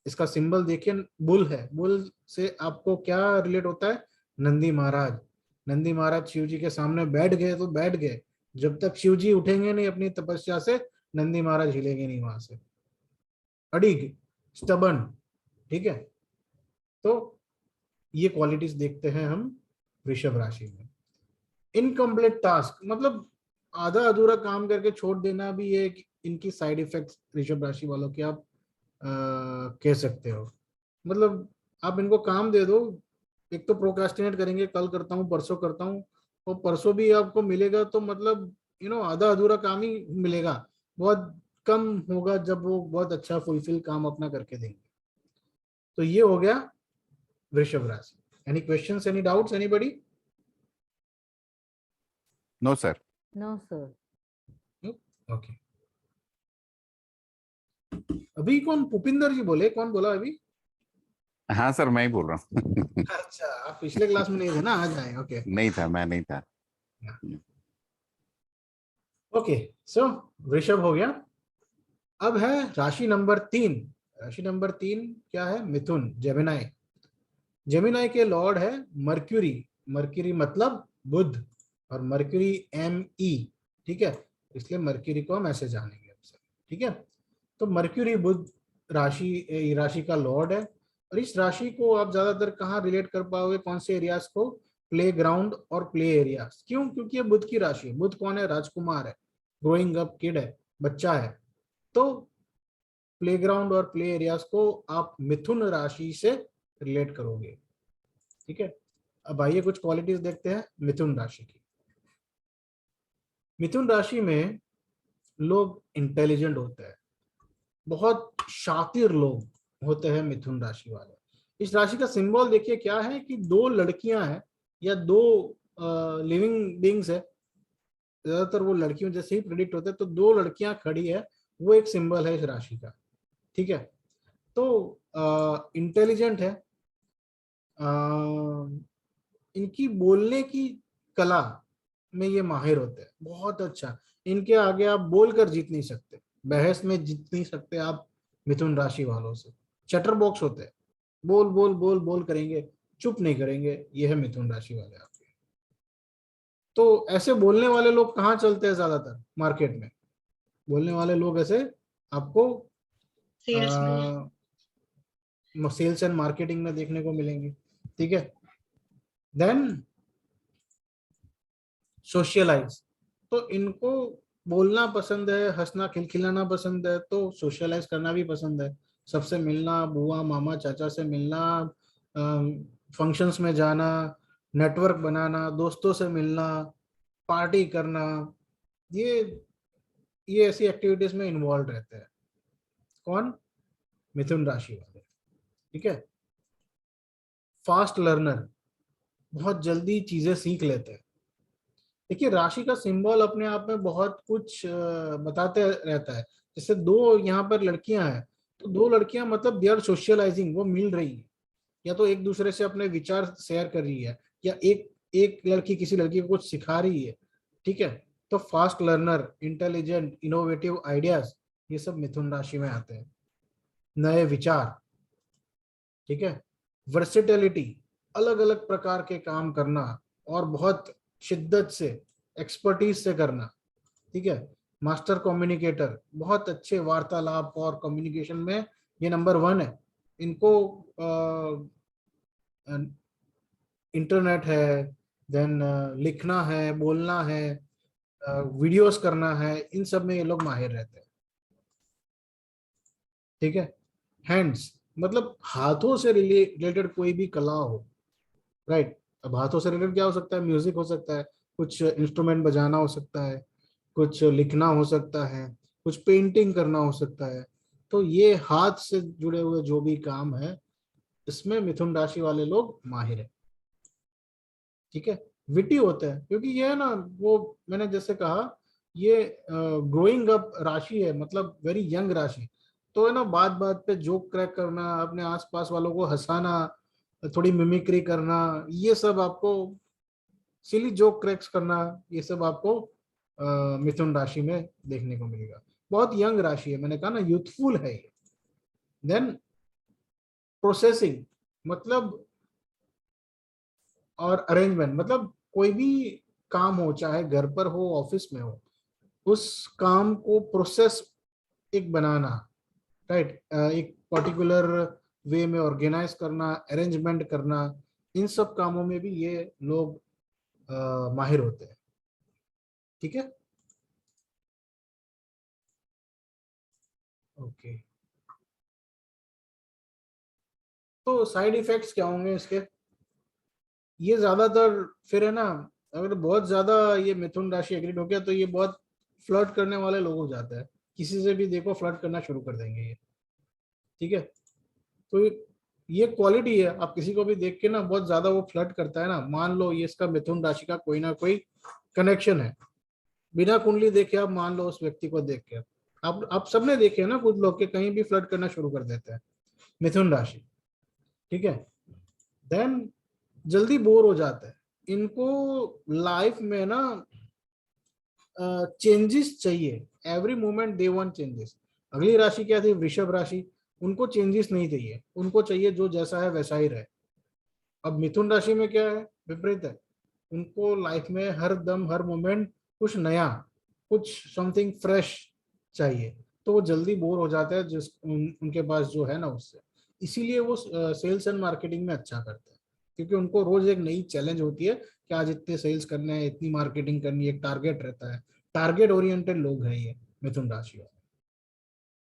इसका सिंबल देखिए, बुल है। बुल से आपको क्या रिलेट होता है? नंदी महाराज। नंदी महाराज शिव जी के सामने बैठ गए तो बैठ गए, जब तक शिव जी उठेंगे नहीं अपनी तपस्या से, नंदी महाराज हिलेंगे नहीं वहां से। अड़िग, स्टबन, ठीक है। तो ये क्वालिटीज देखते हैं हम वृषभ राशि में। इनकम्प्लीट टास्क, मतलब आधा अधूरा काम करके छोड़ देना भी एक इनकी साइड इफेक्ट्स वृषभ राशि वालों की आप कह सकते हो। मतलब आप इनको काम दे दो, एक तो प्रोक्रास्टिनेट करेंगे, कल करता हूँ, परसों करता हूँ, और परसों भी आपको मिलेगा तो मतलब आधा अधूरा काम ही मिलेगा, बहुत कम होगा जब वो बहुत अच्छा फुलफिल काम अपना करके देंगे। तो ये हो गया वृषभ राशि। Any questions, any doubts, anybody? No, sir. No sir. Okay. अभी कौन, भूपिंदर जी बोले? कौन बोला अभी? हाँ सर, मैं ही बोल रहा हूँ। अच्छा, आप पिछले क्लास में नहीं थे ना, आज आए। ओके नहीं था, मैं नहीं था। ओके। सो वृषभ हो गया। अब है राशि नंबर 3। राशि नंबर 3 क्या है? मिथुन, जेमिनाई। जेमिनाई के लॉर्ड है मर्क्यूरी। मर्क्यूरी मतलब बुध, और मर्क्यूरी ME, ठीक है, इसलिए मर्क्यूरी को हम ऐसे जानेंगे आपसे, ठीक है। तो मर्क्यूरी बुध राशि का लॉर्ड है, और इस राशि को आप ज्यादातर कहाँ रिलेट कर पाओगे, कौन से एरियाज को? प्ले ग्राउंड और प्ले एरियाज। क्यों? क्योंकि ये बुध की राशि है। बुध कौन है? राजकुमार है, ग्रोइंग अप किड है, बच्चा है। तो प्लेग्राउंड और प्ले एरियाज को आप मिथुन राशि से रिलेट करोगे, ठीक है। अब आइए कुछ क्वालिटीज देखते हैं मिथुन राशि की। मिथुन राशि में लोग इंटेलिजेंट होते हैं, बहुत शातिर लोग होते हैं मिथुन राशि वाले। इस राशि का सिंबल देखिए क्या है, कि 2 लड़कियां हैं या 2 लिविंग बीइंग्स है, ज्यादातर वो लड़कियों जैसे ही प्रेडिक्ट होते हैं, तो 2 लड़कियां खड़ी है, वो एक सिंबल है इस राशि का, ठीक है। तो इंटेलिजेंट है, इनकी बोलने की कला में ये माहिर होते हैं, बहुत अच्छा। इनके आगे आप बोलकर जीत नहीं सकते, बहस में जीत नहीं सकते आप मिथुन राशि वालों से, चटर बॉक्स होते हैं, बोल बोल बोल बोल करेंगे, चुप नहीं करेंगे। ये है मिथुन राशि वाले आपके। तो ऐसे बोलने वाले लोग कहाँ चलते हैं ज्यादातर मार्केट में? बोलने वाले लोग ऐसे आपको सेल्स में। सेल्स एंड मार्केटिंग में देखने को मिलेंगे। ठीक है, देन सोशलाइज, तो इनको बोलना पसंद है, हंसना खिलखिलाना पसंद है, तो सोशलाइज करना भी पसंद है। सबसे मिलना, बुआ मामा चाचा से मिलना, फंक्शंस में जाना, नेटवर्क बनाना, दोस्तों से मिलना, पार्टी करना, ये ऐसी एक्टिविटीज में इन्वॉल्व रहते हैं। कौन? मिथुन राशि वाले। ठीक है, फास्ट लर्नर, बहुत जल्दी चीजें सीख लेते हैं। देखिए राशि का सिंबल अपने आप में बहुत कुछ बताते रहता है। जैसे दो यहाँ पर लड़कियां हैं, तो दो लड़कियां मतलब दे आर सोशलाइजिंग, वो मिल रही है, या तो एक दूसरे से अपने विचार शेयर कर रही है, या एक लड़की किसी लड़की को कुछ सिखा रही है। ठीक है, तो fast learner, intelligent, innovative ideas, ये सब मिथुन राशि में आते हैं। नए विचार, ठीक है, वर्सेटिलिटी, अलग अलग प्रकार के काम करना और बहुत शिद्दत से, एक्सपर्टीज से करना। ठीक है, मास्टर कम्युनिकेटर, बहुत अच्छे वार्तालाप और कम्युनिकेशन में ये नंबर 1 है। इनको इंटरनेट है, देन लिखना है, बोलना है, वीडियोस करना है, इन सब में ये लोग माहिर रहते हैं। ठीक है, हैंड्स, मतलब हाथों से रिलेटेड कोई भी कला हो, राइट। अब हाथों से रिलेटेड क्या हो सकता है? म्यूजिक हो सकता है, कुछ इंस्ट्रूमेंट बजाना हो सकता है, कुछ लिखना हो सकता है, कुछ पेंटिंग करना हो सकता है। तो ये हाथ से जुड़े हुए जो भी काम है, इसमें मिथुन राशि वाले लोग माहिर है। ठीक है, विटी होते हैं, क्योंकि ये है ना, वो मैंने जैसे कहा, ये ग्रोइंग अप राशि है, मतलब वेरी यंग राशि। तो है ना, बात बात पे जोक क्रैक करना, अपने आसपास वालों को हंसाना, थोड़ी मिमिक्री करना, ये सब आपको, सिली जोक क्रैक्स करना, ये सब आपको मिथुन राशि में देखने को मिलेगा। बहुत यंग राशि है, मैंने कहा ना, यूथफुल है ये। देन प्रोसेसिंग, मतलब और अरेंजमेंट, मतलब कोई भी काम हो, चाहे घर पर हो, ऑफिस में हो, उस काम को प्रोसेस एक बनाना, राइट, एक पर्टिकुलर वे में ऑर्गेनाइज करना, अरेंजमेंट करना, इन सब कामों में भी ये लोग माहिर होते हैं। ठीक है, ओके। तो साइड इफेक्ट्स क्या होंगे इसके? ये ज्यादातर फिर है ना, अगर बहुत ज्यादा ये मिथुन राशि एग्रीड हो गया, तो ये बहुत फ्लर्ट करने वाले लोग हो जाते हैं, किसी से भी देखो फ्लर्ट करना शुरू कर देंगे ये। ठीक है, तो ये क्वालिटी है, आप किसी को भी देख के ना बहुत ज्यादा वो फ्लर्ट करता है ना, मान लो ये इसका मिथुन राशि का कोई ना कोई कनेक्शन है, बिना कुंडली देखे आप मान लो उस व्यक्ति को देख के, आप सबने देखे ना, कुछ लोग के कहीं भी फ्लर्ट करना शुरू कर देते हैं मिथुन राशि। ठीक है, देन जल्दी बोर हो जाता है इनको, लाइफ में ना चेंजेस चाहिए, every moment they want changes. अगली राशि क्या थी? वृषभ राशि। उनको चेंजेस नहीं चाहिए, उनको चाहिए जो जैसा है वैसा ही रहे। अब मिथुन राशि में क्या है? विपरीत है, उनको लाइफ में हर दम हर मोमेंट कुछ नया, कुछ समथिंग फ्रेश चाहिए, तो वो जल्दी बोर हो जाता है उनके पास जो है ना उससे। इसीलिए वो सेल्स एंड मार्केटिंग में अच्छा करते हैं, क्योंकि उनको रोज एक नई चैलेंज होती है कि आज इतने सेल्स करने हैं, इतनी मार्केटिंग करनी है, एक टारगेट रहता है। टारगेट ओरिएंटेड लोग हैं ये मिथुन राशि वाले।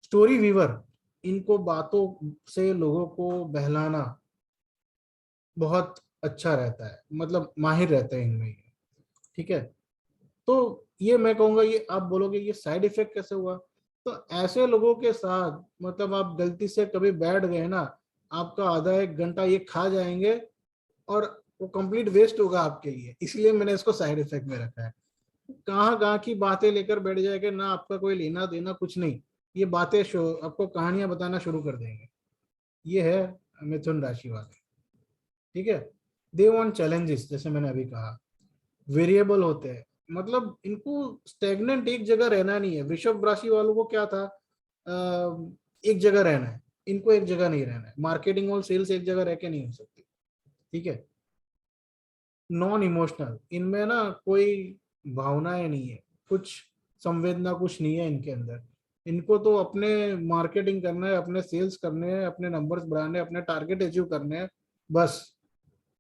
स्टोरी वीवर, इनको बातों से लोगों को बहलाना बहुत अच्छा रहता है, मतलब माहिर रहते हैं इनमें ये। ठीक है, तो ये मैं कहूंगा, ये आप बोलोगे ये साइड इफेक्ट कैसे हुआ? तो ऐसे लोगों के साथ मतलब आप गलती से कभी बैठ गए ना, आपका आधा एक घंटा ये खा जाएंगे और वो कंप्लीट वेस्ट होगा आपके लिए, इसलिए मैंने इसको साइड इफेक्ट में रखा है। कहाँ की बातें लेकर बैठ जाएंगे ना, आपका कोई लेना देना कुछ नहीं, ये बातें आपको कहानियां बताना शुरू कर देंगे। ये है मिथुन राशि वाले। ठीक है, दे वांट चैलेंजेस, जैसे मैंने अभी कहा। वेरिएबल होते हैं, मतलब इनको स्टेगनेंट एक जगह रहना नहीं है। वृषभ राशि वालों को क्या था, एक जगह रहना है, इनको एक जगह नहीं रहना है, मार्केटिंग और सेल्स एक जगह रह के नहीं हो सकती, ठीक है। नॉन इमोशनल, इनमें ना कोई भावनाएं नहीं है, कुछ संवेदना कुछ नहीं है इनके अंदर। इनको तो अपने मार्केटिंग करना है, अपने सेल्स करने हैं, अपने नंबर्स बढ़ाने हैं, अपने टारगेट अचीव करने हैं, बस।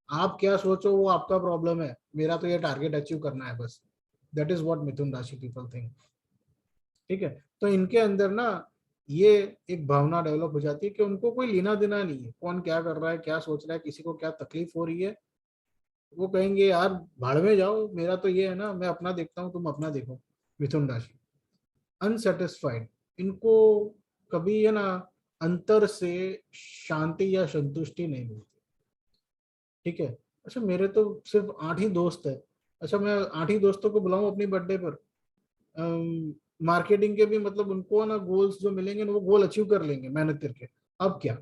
आप क्या सोचो वो आपका प्रॉब्लम है, मेरा तो ये टारगेट अचीव करना है बस। दैट इज व्हाट मिथुन राशि पीपल थिंक, ठीक है। तो इनके अंदर ना ये एक भावना डेवलप हो जाती है कि उनको कोई लेना देना नहीं है कौन क्या कर रहा है, क्या सोच रहा है, किसी को क्या तकलीफ हो रही है। वो कहेंगे यार भाड़ में जाओ, मेरा तो ये है ना, मैं अपना देखता हूँ, तुम अपना देखो। मिथुन राशि अनसेटिस्फाइड, इनको कभी है ना अंतर से शांति या संतुष्टि नहीं मिलती, ठीक है। अच्छा मेरे तो सिर्फ 8 ही दोस्त है, अच्छा मैं 8 ही दोस्तों को बुलाऊं अपनी बर्थडे पर। मार्केटिंग के भी मतलब उनको ना गोल्स जो मिलेंगे ना वो गोल अचीव कर लेंगे मेहनत करके। अब क्या,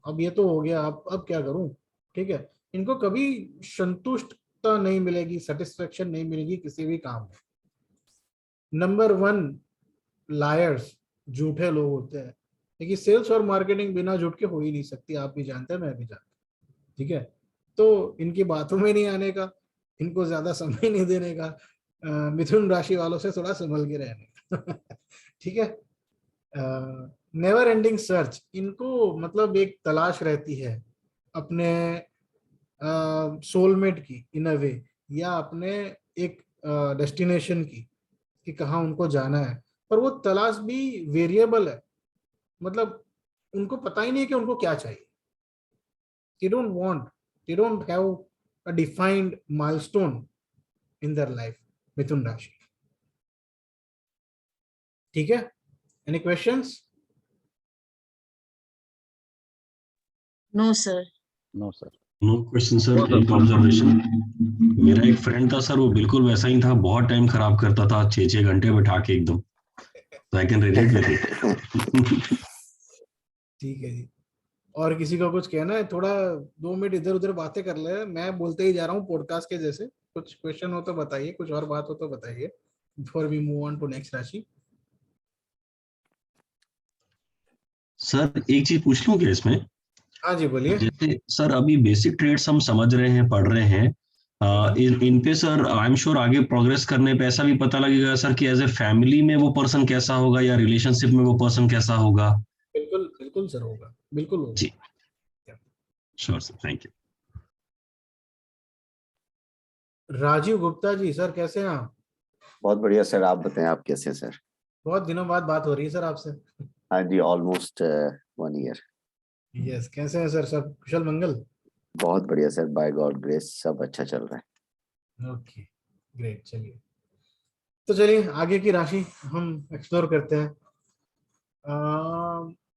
अब ये तो हो गया, अब क्या करूं, ठीक है। इनको कभी संतुष्टता नहीं मिलेगी, सेटिस्फेक्शन नहीं मिलेगी किसी भी काम में। नंबर 1 लायर्स, झूठे लोग होते हैं, देखिए सेल्स और मार्केटिंग बिना झूठ के हो ही नहीं सकती, आप भी जानते हैं मैं भी जानता हूं, ठीक है। तो इनकी बातों में नहीं आने का, इनको ज्यादा समय नहीं देने का, मिथुन राशि वालों से थोड़ा संभल के रहने का ठीक है। नेवर एंडिंग सर्च, इनको मतलब एक तलाश रहती है अपने सोलमेट की इन अ वे, या अपने एक डेस्टिनेशन की कि कहाँ उनको जाना है। पर वो तलाश भी वेरिएबल है, मतलब उनको पता ही नहीं है कि उनको क्या चाहिए। they don't have a defined milestone in their life, मिथुन राशि, ठीक है। Any questions? No sir. No sir. No question sir, एक ऑब्जर्वेशन। मेरा एक फ्रेंड था सर, वो बिल्कुल वैसा ही था, बहुत टाइम खराब करता था, 6-6 घंटे बैठा के एकदम। तो I can relate with it. ठीक है जी, और किसी का कुछ कहना है? थोड़ा 2 मिनट इधर उधर बातें कर ले, मैं बोलते ही जा रहा हूँ पॉडकास्ट के जैसे। कुछ क्वेश्चन हो तो बताइए, कुछ और बात हो तो बताइए, before we move on to next राशि। सर एक चीज पूछ लूं क्या इसमें? हाँ जी बोलिए। जैसे सर अभी बेसिक ट्रेड्स हम समझ रहे हैं, पढ़ रहे हैं, इन पे सर आई एम श्योर आगे प्रोग्रेस करने पे ऐसा भी पता लगेगा सर कि एज ए फैमिली में वो पर्सन कैसा होगा या रिलेशनशिप में वो पर्सन कैसा होगा। बिल्कुल बिल्कुल सर होगा, बिल्कुल होगा। जी sure sir, thank you. Rajiv Gupta ji, sir कैसे हैं आप? बहुत बढ़िया सर, आप बताएं आप कैसे हैं सर? बहुत दिनों बाद बात हो रही है सर आपसे। हाँ जी, ऑलमोस्ट 1 ईयर। यस, कैसे हैं सर, सब कुशल मंगल? बहुत बढ़िया सर, बाय गॉड ग्रेस सब अच्छा चल रहा है। ओके ग्रेट, चलिए तो चलिए आगे की राशि हम एक्सप्लोर करते हैं।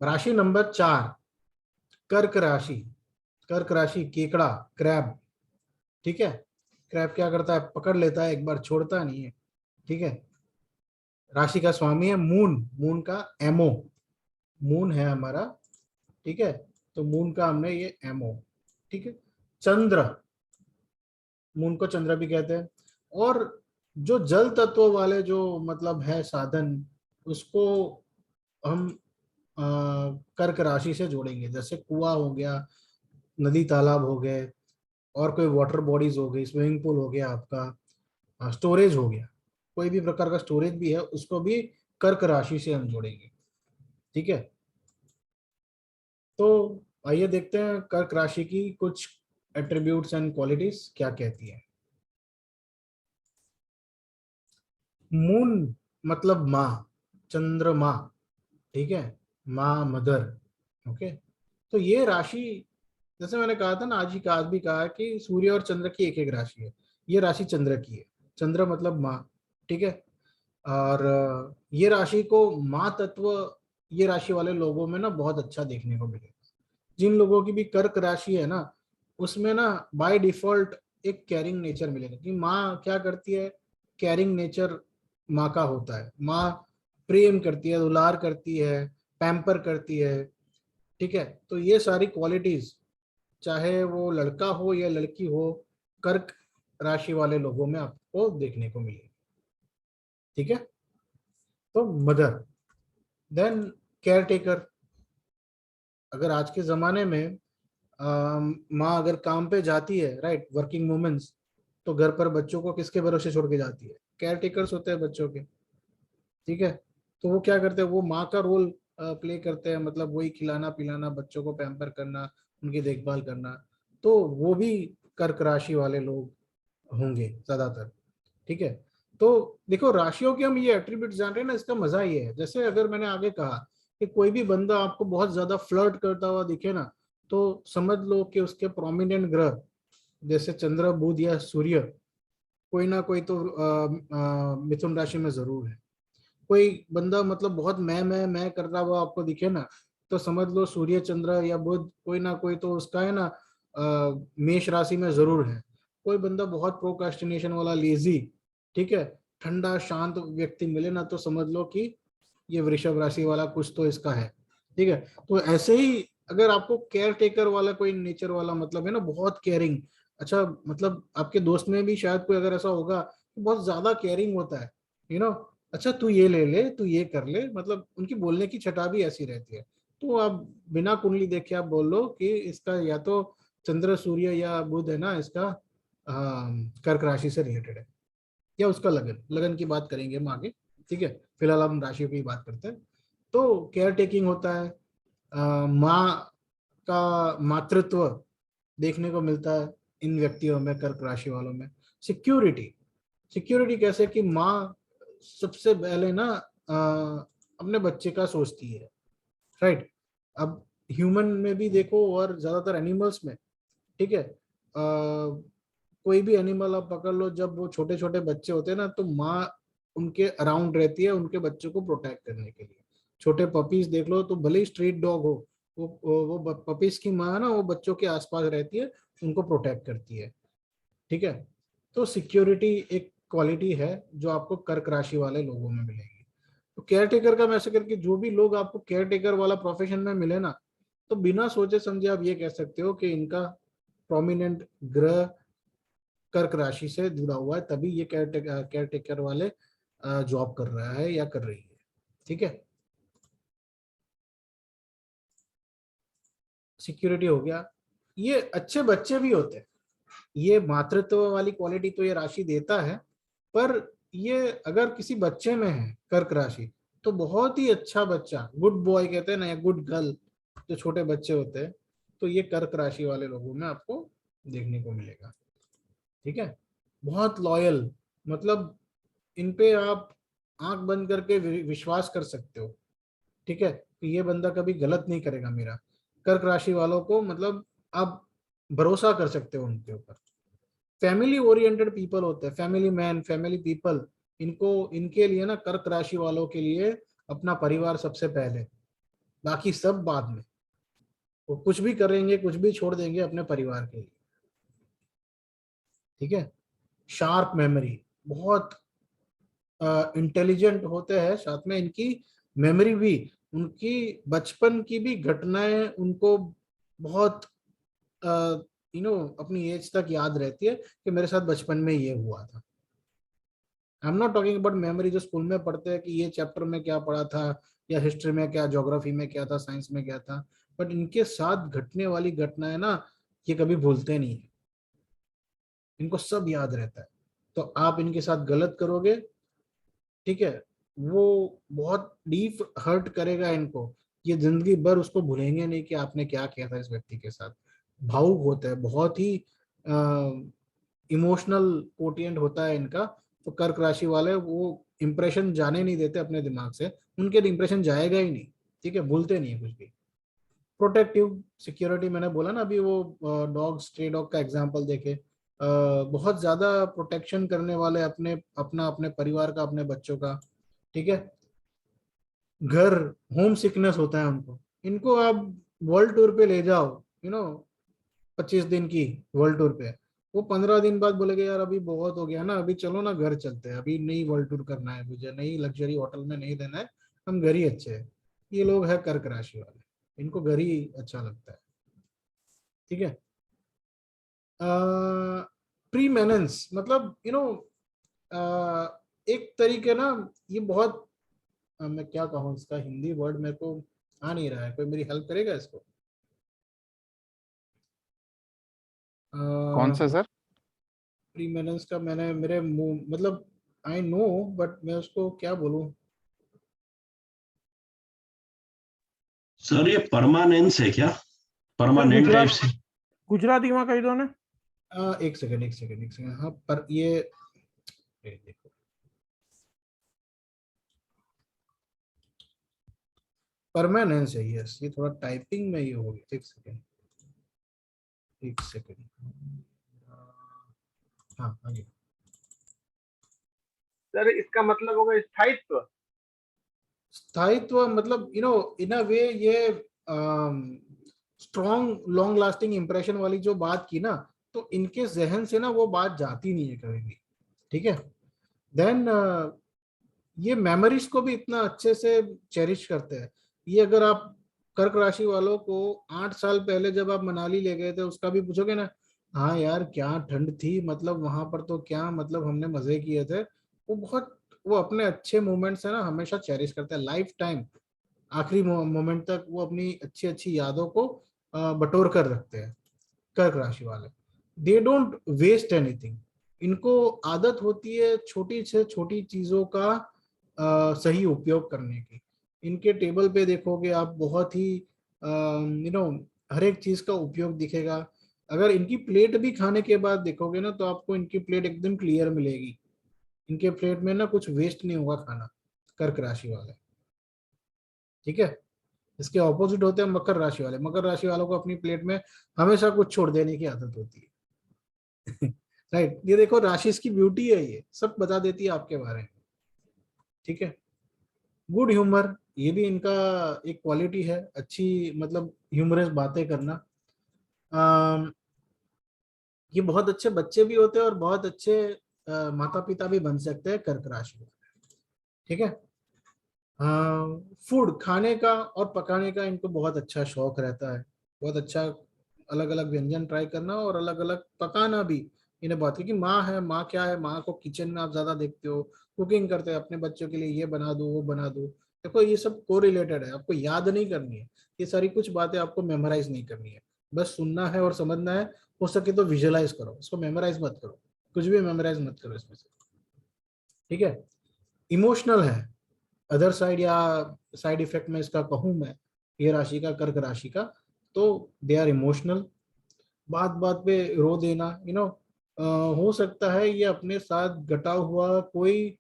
राशि नंबर 4, कर्क राशि। कर्क राशि केकड़ा, क्रैब, ठीक है। क्रैब क्या करता है, पकड़ लेता है एक बार, छोड़ता नहीं है, ठीक है। राशि का स्वामी है मून, मून का एमओ, मून है हमारा, ठीक है। तो मून का हमने ये एमओ, ठीक है। चंद्र, मून को चंद्र भी कहते हैं। और जो जल तत्व वाले जो मतलब है साधन, उसको हम कर्क राशि से जोड़ेंगे। जैसे कुआं हो गया, नदी तालाब हो गए, और कोई वाटर बॉडीज हो गई, स्विमिंग पूल हो गया आपका, स्टोरेज हो गया, कोई भी प्रकार का स्टोरेज भी है, उसको भी कर्क राशि से हम जोड़ेंगे, ठीक है। तो आइए देखते हैं कर्क राशि की कुछ एट्रीब्यूट्स एंड क्वालिटीज क्या कहती है। मून मतलब माँ, चंद्रमा, ठीक है, माँ मदर, ओके। तो ये राशि, जैसे मैंने कहा था ना, आज भी कहा कि सूर्य और चंद्र की एक एक राशि है, ये राशि चंद्र की है। चंद्र मतलब माँ, ठीक है। और ये राशि को माँ तत्व, ये राशि वाले लोगों में ना बहुत अच्छा देखने को मिलेगा। जिन लोगों की भी कर्क राशि है ना, उसमें ना बाय डिफॉल्ट एक कैरिंग नेचर मिलेगा, कि माँ क्या करती है, कैरिंग नेचर माँ का होता है। माँ प्रेम करती है, दुलार करती है, पैम्पर करती है, ठीक है। तो ये सारी क्वालिटीज, चाहे वो लड़का हो या लड़की हो, कर्क राशि वाले लोगों में आपको देखने को मिलेगी, ठीक है। तो मदर, देन केयर टेकर, अगर आज के जमाने में माँ अगर काम पे जाती है, राइट, वर्किंग वुमेन्स, तो घर पर बच्चों को किसके भरोसे छोड़ के जाती है? केयर टेकर्स होते हैं बच्चों के, ठीक है। तो वो क्या करते हैं, वो माँ का रोल प्ले करते हैं, मतलब वही खिलाना पिलाना, बच्चों को पैम्पर करना, उनकी देखभाल करना। तो वो भी कर्क राशि वाले लोग होंगे ज्यादातर, ठीक है। तो देखो, राशियों के हम ये एट्रीब्यूट जान रहे हैं ना, इसका मजा ये है, जैसे अगर मैंने आगे कहा कि कोई भी बंदा आपको बहुत ज्यादा फ्लर्ट करता हुआ दिखे ना, तो समझ लो कि उसके प्रोमिनेंट ग्रह जैसे चंद्र, बुध या सूर्य, कोई ना कोई तो मिथुन राशि में जरूर है। कोई बंदा मतलब बहुत मैं कर रहा हुआ आपको दिखे ना, तो समझ लो सूर्य, चंद्र या बुध, कोई ना कोई तो उसका है ना मेष राशि में जरूर है। कोई बंदा बहुत प्रोक्रास्टिनेशन वाला, लेजी, ठीक है, ठंडा शांत व्यक्ति मिले ना, तो समझ लो कि ये वृषभ राशि वाला कुछ तो इसका है, ठीक है। तो ऐसे ही अगर आपको केयर टेकर वाला कोई नेचर वाला मतलब है ना, बहुत केयरिंग, अच्छा, मतलब आपके दोस्त में भी शायद कोई अगर ऐसा होगा तो बहुत ज्यादा केयरिंग होता है, यू नो, अच्छा तू ये ले ले, तू ये कर ले, मतलब उनकी बोलने की छटा भी ऐसी रहती है। तो आप बिना कुंडली देखे आप बोल लो कि इसका या तो चंद्र, सूर्य या बुध है ना, इसका कर्क राशि से रिलेटेड है, या उसका लगन, लगन की बात करेंगे हम आगे, ठीक है। फिलहाल हम राशियों की बात करते हैं। तो केयर टेकिंग होता है, माँ का मातृत्व देखने को मिलता है इन व्यक्तियों में, कर्क राशि वालों में। सिक्योरिटी, सिक्योरिटी कैसे कि माँ सबसे पहले ना अपने बच्चे का सोचती है, राइट। अब ह्यूमन में भी देखो और ज्यादातर एनिमल्स में, ठीक है, कोई भी एनिमल आप पकड़ लो, जब वो छोटे छोटे बच्चे होते हैं ना, तो माँ उनके अराउंड रहती है उनके बच्चों को प्रोटेक्ट करने के लिए। छोटे पपीज देख लो, तो भले ही स्ट्रीट डॉग हो, वो पपीज की माँ ना वो बच्चों के आसपास रहती है, उनको प्रोटेक्ट करती है, ठीक है। तो सिक्योरिटी एक क्वालिटी है जो आपको कर्क राशि वाले लोगों में मिलेगी। तो केयर टेकर का मैं ऐसे करके, जो भी लोग आपको केयर टेकर वाला प्रोफेशन में मिले ना, तो बिना सोचे समझे आप ये कह सकते हो कि इनका प्रोमिनेंट ग्रह कर्क राशि से जुड़ा हुआ है, तभी ये केयर टेकर वाले जॉब कर रहा है या कर रही है, ठीक है। सिक्योरिटी हो गया। ये अच्छे बच्चे भी होते हैं, ये मातृत्व वाली क्वालिटी तो ये राशि देता है, पर ये अगर किसी बच्चे में है कर्क राशि, तो बहुत ही अच्छा बच्चा, गुड बॉय कहते हैं ना, या गुड गर्ल, जो छोटे बच्चे होते हैं, तो ये कर्क राशि वाले लोगों में आपको देखने को मिलेगा, ठीक है। बहुत लॉयल, मतलब इन पे आप आंख बंद करके विश्वास कर सकते हो, ठीक है, कि ये बंदा कभी गलत नहीं करेगा मेरा। कर्क राशि वालों को मतलब आप भरोसा कर सकते हो उनके ऊपर। फैमिली ओरिएंटेड पीपल होते हैं, फैमिली मैन, फैमिली पीपल, इनको, इनके लिए ना, कर्क राशि वालों के लिए अपना परिवार सबसे पहले, बाकी सब बाद में। वो कुछ भी करेंगे, कुछ भी छोड़ देंगे अपने परिवार के लिए, ठीक है। शार्प मेमोरी, बहुत इंटेलिजेंट होते हैं, साथ में इनकी मेमोरी भी, उनकी बचपन की भी घटनाएं उनको बहुत अपनी एज तक याद रहती है कि मेरे साथ बचपन में ये हुआ था। I am not talking about memory जो स्कूल में पढ़ते हैं कि ये चैप्टर में क्या पढ़ा था, या हिस्ट्री में क्या, ज्योग्राफी में क्या था, साइंस में क्या था, बट इनके साथ घटने वाली घटनाएं ना, ये कभी भूलते नहीं है, इनको सब याद रहता है। तो आप इनके साथ गलत करोगे, ठीक है, वो बहुत डीप हर्ट करेगा इनको, ये जिंदगी भर उसको भूलेंगे नहीं कि आपने क्या किया था इस व्यक्ति के साथ। भावुक होता है, बहुत ही इमोशनल कोटिएंट होता है इनका। तो कर्क राशि वाले वो इंप्रेशन जाने नहीं देते अपने दिमाग से, उनके इंप्रेशन जाएगा ही नहीं, ठीक है, भूलते नहीं है कुछ भी। प्रोटेक्टिव सिक्योरिटी, मैंने बोला ना अभी, वो डॉग, स्ट्रे डॉग का एग्जांपल देखे, बहुत ज्यादा प्रोटेक्शन करने वाले अपने, अपने परिवार का, अपने बच्चों का, ठीक है। घर, होम सिकनेस होता है उनको, इनको आप वर्ल्ड टूर पे ले जाओ, 25 दिन की वर्ल्ड टूर पे, वो 15 दिन बाद बोलेगे यार अभी बहुत हो गया ना, अभी चलो ना घर चलते हैं, अभी नहीं वर्ल्ड टूर करना है मुझे, नहीं लग्जरी होटल में नहीं रहना है, हम घर ही अच्छे हैं। ये लोग है कर्क राशि वाले, इनको घर ही अच्छा लगता है, ठीक है। प्रीमेनेंस मतलब एक तरीके ना, ये बहुत मैं क्या कहूँ इसका हिंदी वर्ड मेरे को आ नहीं रहा है, कोई मेरी हेल्प करेगा इसको? कौन सा सर? प्रीमेनेंस का मैंने मेरे मुंह मतलब आई नो, बट मैं उसको क्या बोलूं? सर ये परमानेंस है क्या? परमानेंट टाइप से? गुजराती में कही दो ने। एक सेकंड। हाँ, पर ये देखो, परमानेंस है, यस। ये थोड़ा टाइपिंग में ये हो गया। एक सेकंड। हाँ, आगे। सर इसका मतलब होगा स्थायित्व। स्थायित्व मतलब इन अ वे ये स्ट्रॉन्ग लॉन्ग लास्टिंग इंप्रेशन वाली जो बात की ना, तो इनके जहन से ना वो बात जाती नहीं है कभी भी। ठीक है। देन ये मेमोरीज को भी इतना अच्छे से चेरिश करते हैं। ये अगर आप कर्क राशि वालों को 8 साल पहले जब आप मनाली ले गए थे उसका भी पूछोगे ना, हाँ यार क्या ठंड थी, मतलब वहां पर तो क्या, मतलब हमने मजे किए थे। वो अपने अच्छे मोमेंट्स है ना हमेशा चेरिश करते हैं लाइफ टाइम। आखिरी मोमेंट तक वो अपनी अच्छी अच्छी यादों को बटोर कर रखते हैं कर्क राशि वाले। They don't waste anything. इनको आदत होती है छोटी से छोटी चीजों का सही उपयोग करने की। इनके टेबल पे देखोगे आप, बहुत ही हर एक चीज का उपयोग दिखेगा। अगर इनकी प्लेट भी खाने के बाद देखोगे ना, तो आपको इनकी प्लेट एकदम क्लियर मिलेगी। इनके प्लेट में ना कुछ वेस्ट नहीं होगा खाना, कर्क राशि वाले। ठीक है। इसके ऑपोजिट होते हैं मकर राशि वाले। मकर राशि वालों को अपनी प्लेट में हमेशा कुछ छोड़ देने की आदत होती है। राइट। ये देखो राशि इसकी ब्यूटी है, ये सब बता देती है आपके बारे में। ठीक है। गुड ह्यूमर, ये भी इनका एक क्वालिटी है, अच्छी मतलब ह्यूमरस बातें करना। ये बहुत अच्छे बच्चे भी होते हैं और बहुत अच्छे माता पिता भी बन सकते हैं कर्क राशि में। ठीक है। फूड खाने का और पकाने का इनको बहुत अच्छा शौक रहता है। बहुत अच्छा अलग अलग व्यंजन ट्राई करना और अलग अलग पकाना भी इन्हें बहुत, क्योंकि माँ है, माँ क्या है, माँ को किचन में आप ज्यादा देखते हो, कुकिंग करते हैं अपने बच्चों के लिए, ये बना दो वो बना दो। देखो ये सब को रिलेटेड है, आपको याद नहीं करनी है ये सारी कुछ बातें, आपको मेमोराइज नहीं करनी है, बस सुनना है और समझना है। हो सके तो विजुअलाइज करो, इसको मेमोराइज मत करो, कुछ भी मेमोराइज मत करो इसमें से। ठीक है। इमोशनल है अदर साइड, या साइड इफेक्ट में इसका कहूं मैं, ये राशि का, कर्क राशि का, तो दे आर इमोशनल। बात बात पे रो देना, हो सकता है ये अपने साथ घटा हुआ कोई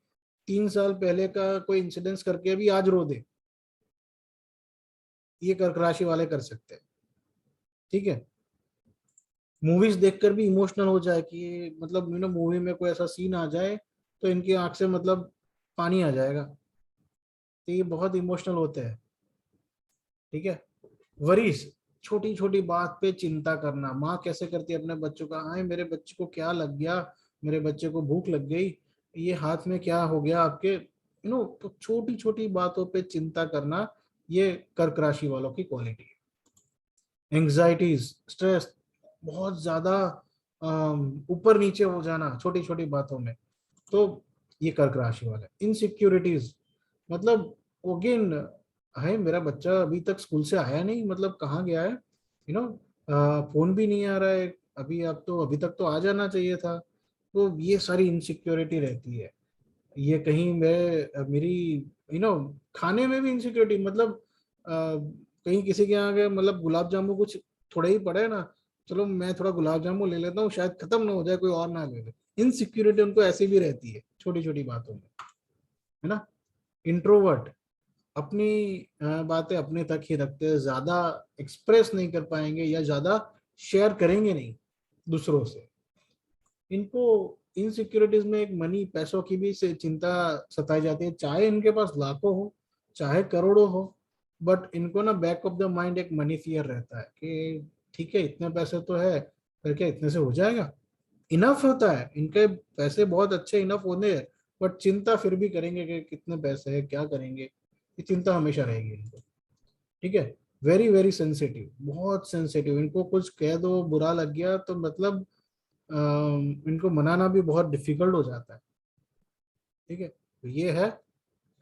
3 साल पहले का कोई इंसिडेंस करके भी आज रो दे। ये कर्क राशि वाले कर सकते हैं। ठीक है। मूवीज देखकर भी इमोशनल हो जाए कि मतलब मूवी में कोई ऐसा सीन आ जाए तो इनकी आंख से मतलब पानी आ जाएगा। तो ये बहुत इमोशनल होते हैं। ठीक है। वरीज, छोटी छोटी बात पे चिंता करना। माँ कैसे करती है अपने बच्चों का, हाँ मेरे बच्चे को क्या लग गया, मेरे बच्चे को भूख लग गई, ये हाथ में क्या हो गया आपके, तो छोटी छोटी बातों पे चिंता करना, ये कर्क राशि वालों की क्वालिटी है। एंग्जाइटीज, स्ट्रेस, बहुत ज्यादा ऊपर नीचे हो जाना छोटी छोटी बातों में, तो ये कर्क राशि वाला है। इनसिक्योरिटीज, मतलब अगेन है मेरा बच्चा अभी तक स्कूल से आया नहीं, मतलब कहाँ गया है, फोन भी नहीं आ रहा है अभी, आप तो अभी तक तो आ जाना चाहिए था। तो ये सारी इनसिक्योरिटी रहती है। ये कहीं मेरी खाने में भी इनसिक्योरिटी, मतलब कहीं किसी के यहाँ गए, मतलब गुलाब जामुन कुछ थोड़ा ही पड़ा है ना, चलो मैं थोड़ा गुलाब जामुन ले लेता हूँ, शायद खत्म ना हो जाए, कोई और ना ले ले। इनसिक्योरिटी उनको ऐसी भी रहती है छोटी छोटी बातों में, है ना। इंट्रोवर्ट, अपनी बातें अपने तक ही रखते हैं, ज्यादा एक्सप्रेस नहीं कर पाएंगे या ज्यादा शेयर करेंगे नहीं दूसरों से। इनको इनसिक्योरिटीज में एक मनी, पैसों की भी से चिंता सताई जाती है, चाहे इनके पास लाखों हो चाहे करोड़ों हो, बट इनको ना बैक ऑफ द माइंड एक मनी फियर रहता है कि ठीक है इतने पैसे तो है, फिर क्या इतने से हो जाएगा, इनफ होता है इनके पैसे बहुत अच्छे इनफ होने हैं, बट चिंता फिर भी करेंगे कि कितने पैसे है क्या करेंगे, ये चिंता हमेशा रहेगी इनको। ठीक है। वेरी वेरी सेंसिटिव, बहुत सेंसिटिव, इनको कुछ कह दो बुरा लग गया तो मतलब इनको मनाना भी बहुत डिफिकल्ट हो जाता है। ठीक है। तो ये है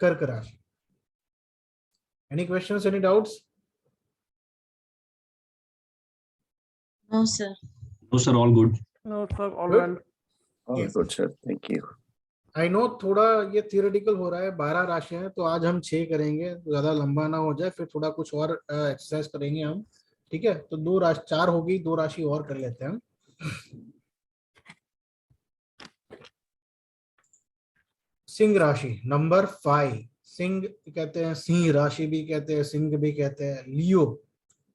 कर्क राशि। Any questions, any doubts? No sir. No sir, all good. No, sir, all Good. well. All Yes. good, sir. Thank you. I know थोड़ा ये थियोरेटिकल हो रहा है, 12 राशियां हैं तो आज हम 6 करेंगे, ज्यादा लंबा ना हो जाए, फिर थोड़ा कुछ और एक्सरसाइज करेंगे हम। ठीक है, तो 2 राशि 4 होगी, 2 राशि और कर लेते हैं हम। सिंह राशि नंबर 5। सिंह कहते हैं, सिंह राशि भी कहते हैं, सिंह भी कहते हैं, लियो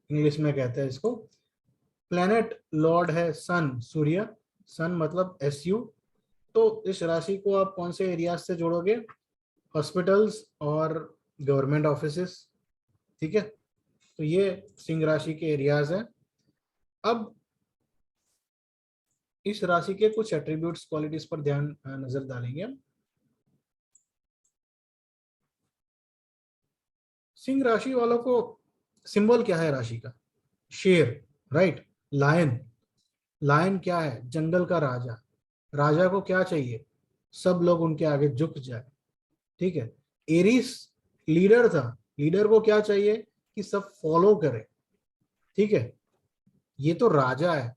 इंग्लिश में कहते हैं इसको। प्लेनेट लॉर्ड है सन, सूर्य। सन मतलब SU। तो इस राशि को आप कौन से एरियाज से जोड़ोगे? हॉस्पिटल्स और गवर्नमेंट ऑफिसेस। ठीक है, तो ये सिंह राशि के एरियाज हैं। अब इस राशि के कुछ एट्रीब्यूट्स, क्वालिटीज पर ध्यान नजर डालेंगे हम। सिंह राशि वालों को सिंबल क्या है राशि का? शेर, राइट। लायन, लायन क्या है? जंगल का राजा। राजा को क्या चाहिए? सब लोग उनके आगे झुक जाए। ठीक है। एरिस लीडर था, लीडर को क्या चाहिए? कि सब फॉलो करे। ठीक है, ये तो राजा है।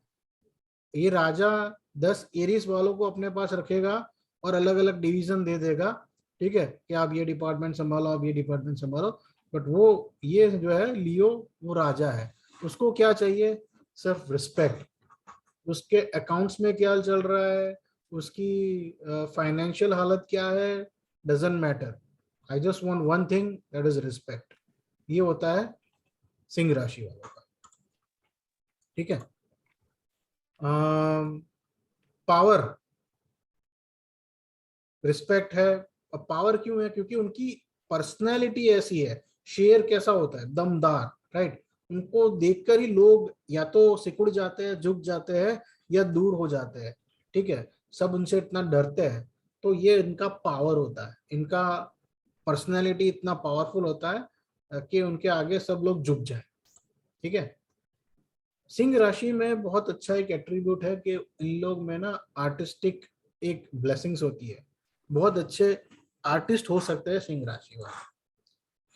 ये राजा 10 एरिस वालों को अपने पास रखेगा और अलग अलग डिवीजन दे देगा। ठीक है, कि आप ये डिपार्टमेंट संभालो, आप ये डिपार्टमेंट संभालो। बट वो ये जो है लियो, वो राजा है, उसको क्या चाहिए? सिर्फ रिस्पेक्ट। उसके अकाउंट्स में क्या चल रहा है, उसकी फाइनेंशियल हालत क्या है, doesn't matter. I just want one thing, that is respect. ये होता है सिंह राशि वालों का। ठीक है। पावर, रिस्पेक्ट है। अब पावर क्यों है? क्योंकि उनकी पर्सनैलिटी ऐसी है। शेर कैसा होता है? दमदार, राइट। उनको देखकर ही लोग या तो सिकुड़ जाते हैं, झुक जाते हैं, या दूर हो जाते हैं। ठीक है, सब उनसे इतना डरते हैं। तो ये इनका पावर होता है, इनका पर्सनैलिटी इतना पावरफुल होता है कि उनके आगे सब लोग झुक जाए। ठीक है। सिंह राशि में बहुत अच्छा एक एट्रीब्यूट है कि इन लोग में ना आर्टिस्टिक एक ब्लेसिंग्स होती है। बहुत अच्छे आर्टिस्ट हो सकते हैं सिंह राशि वाले।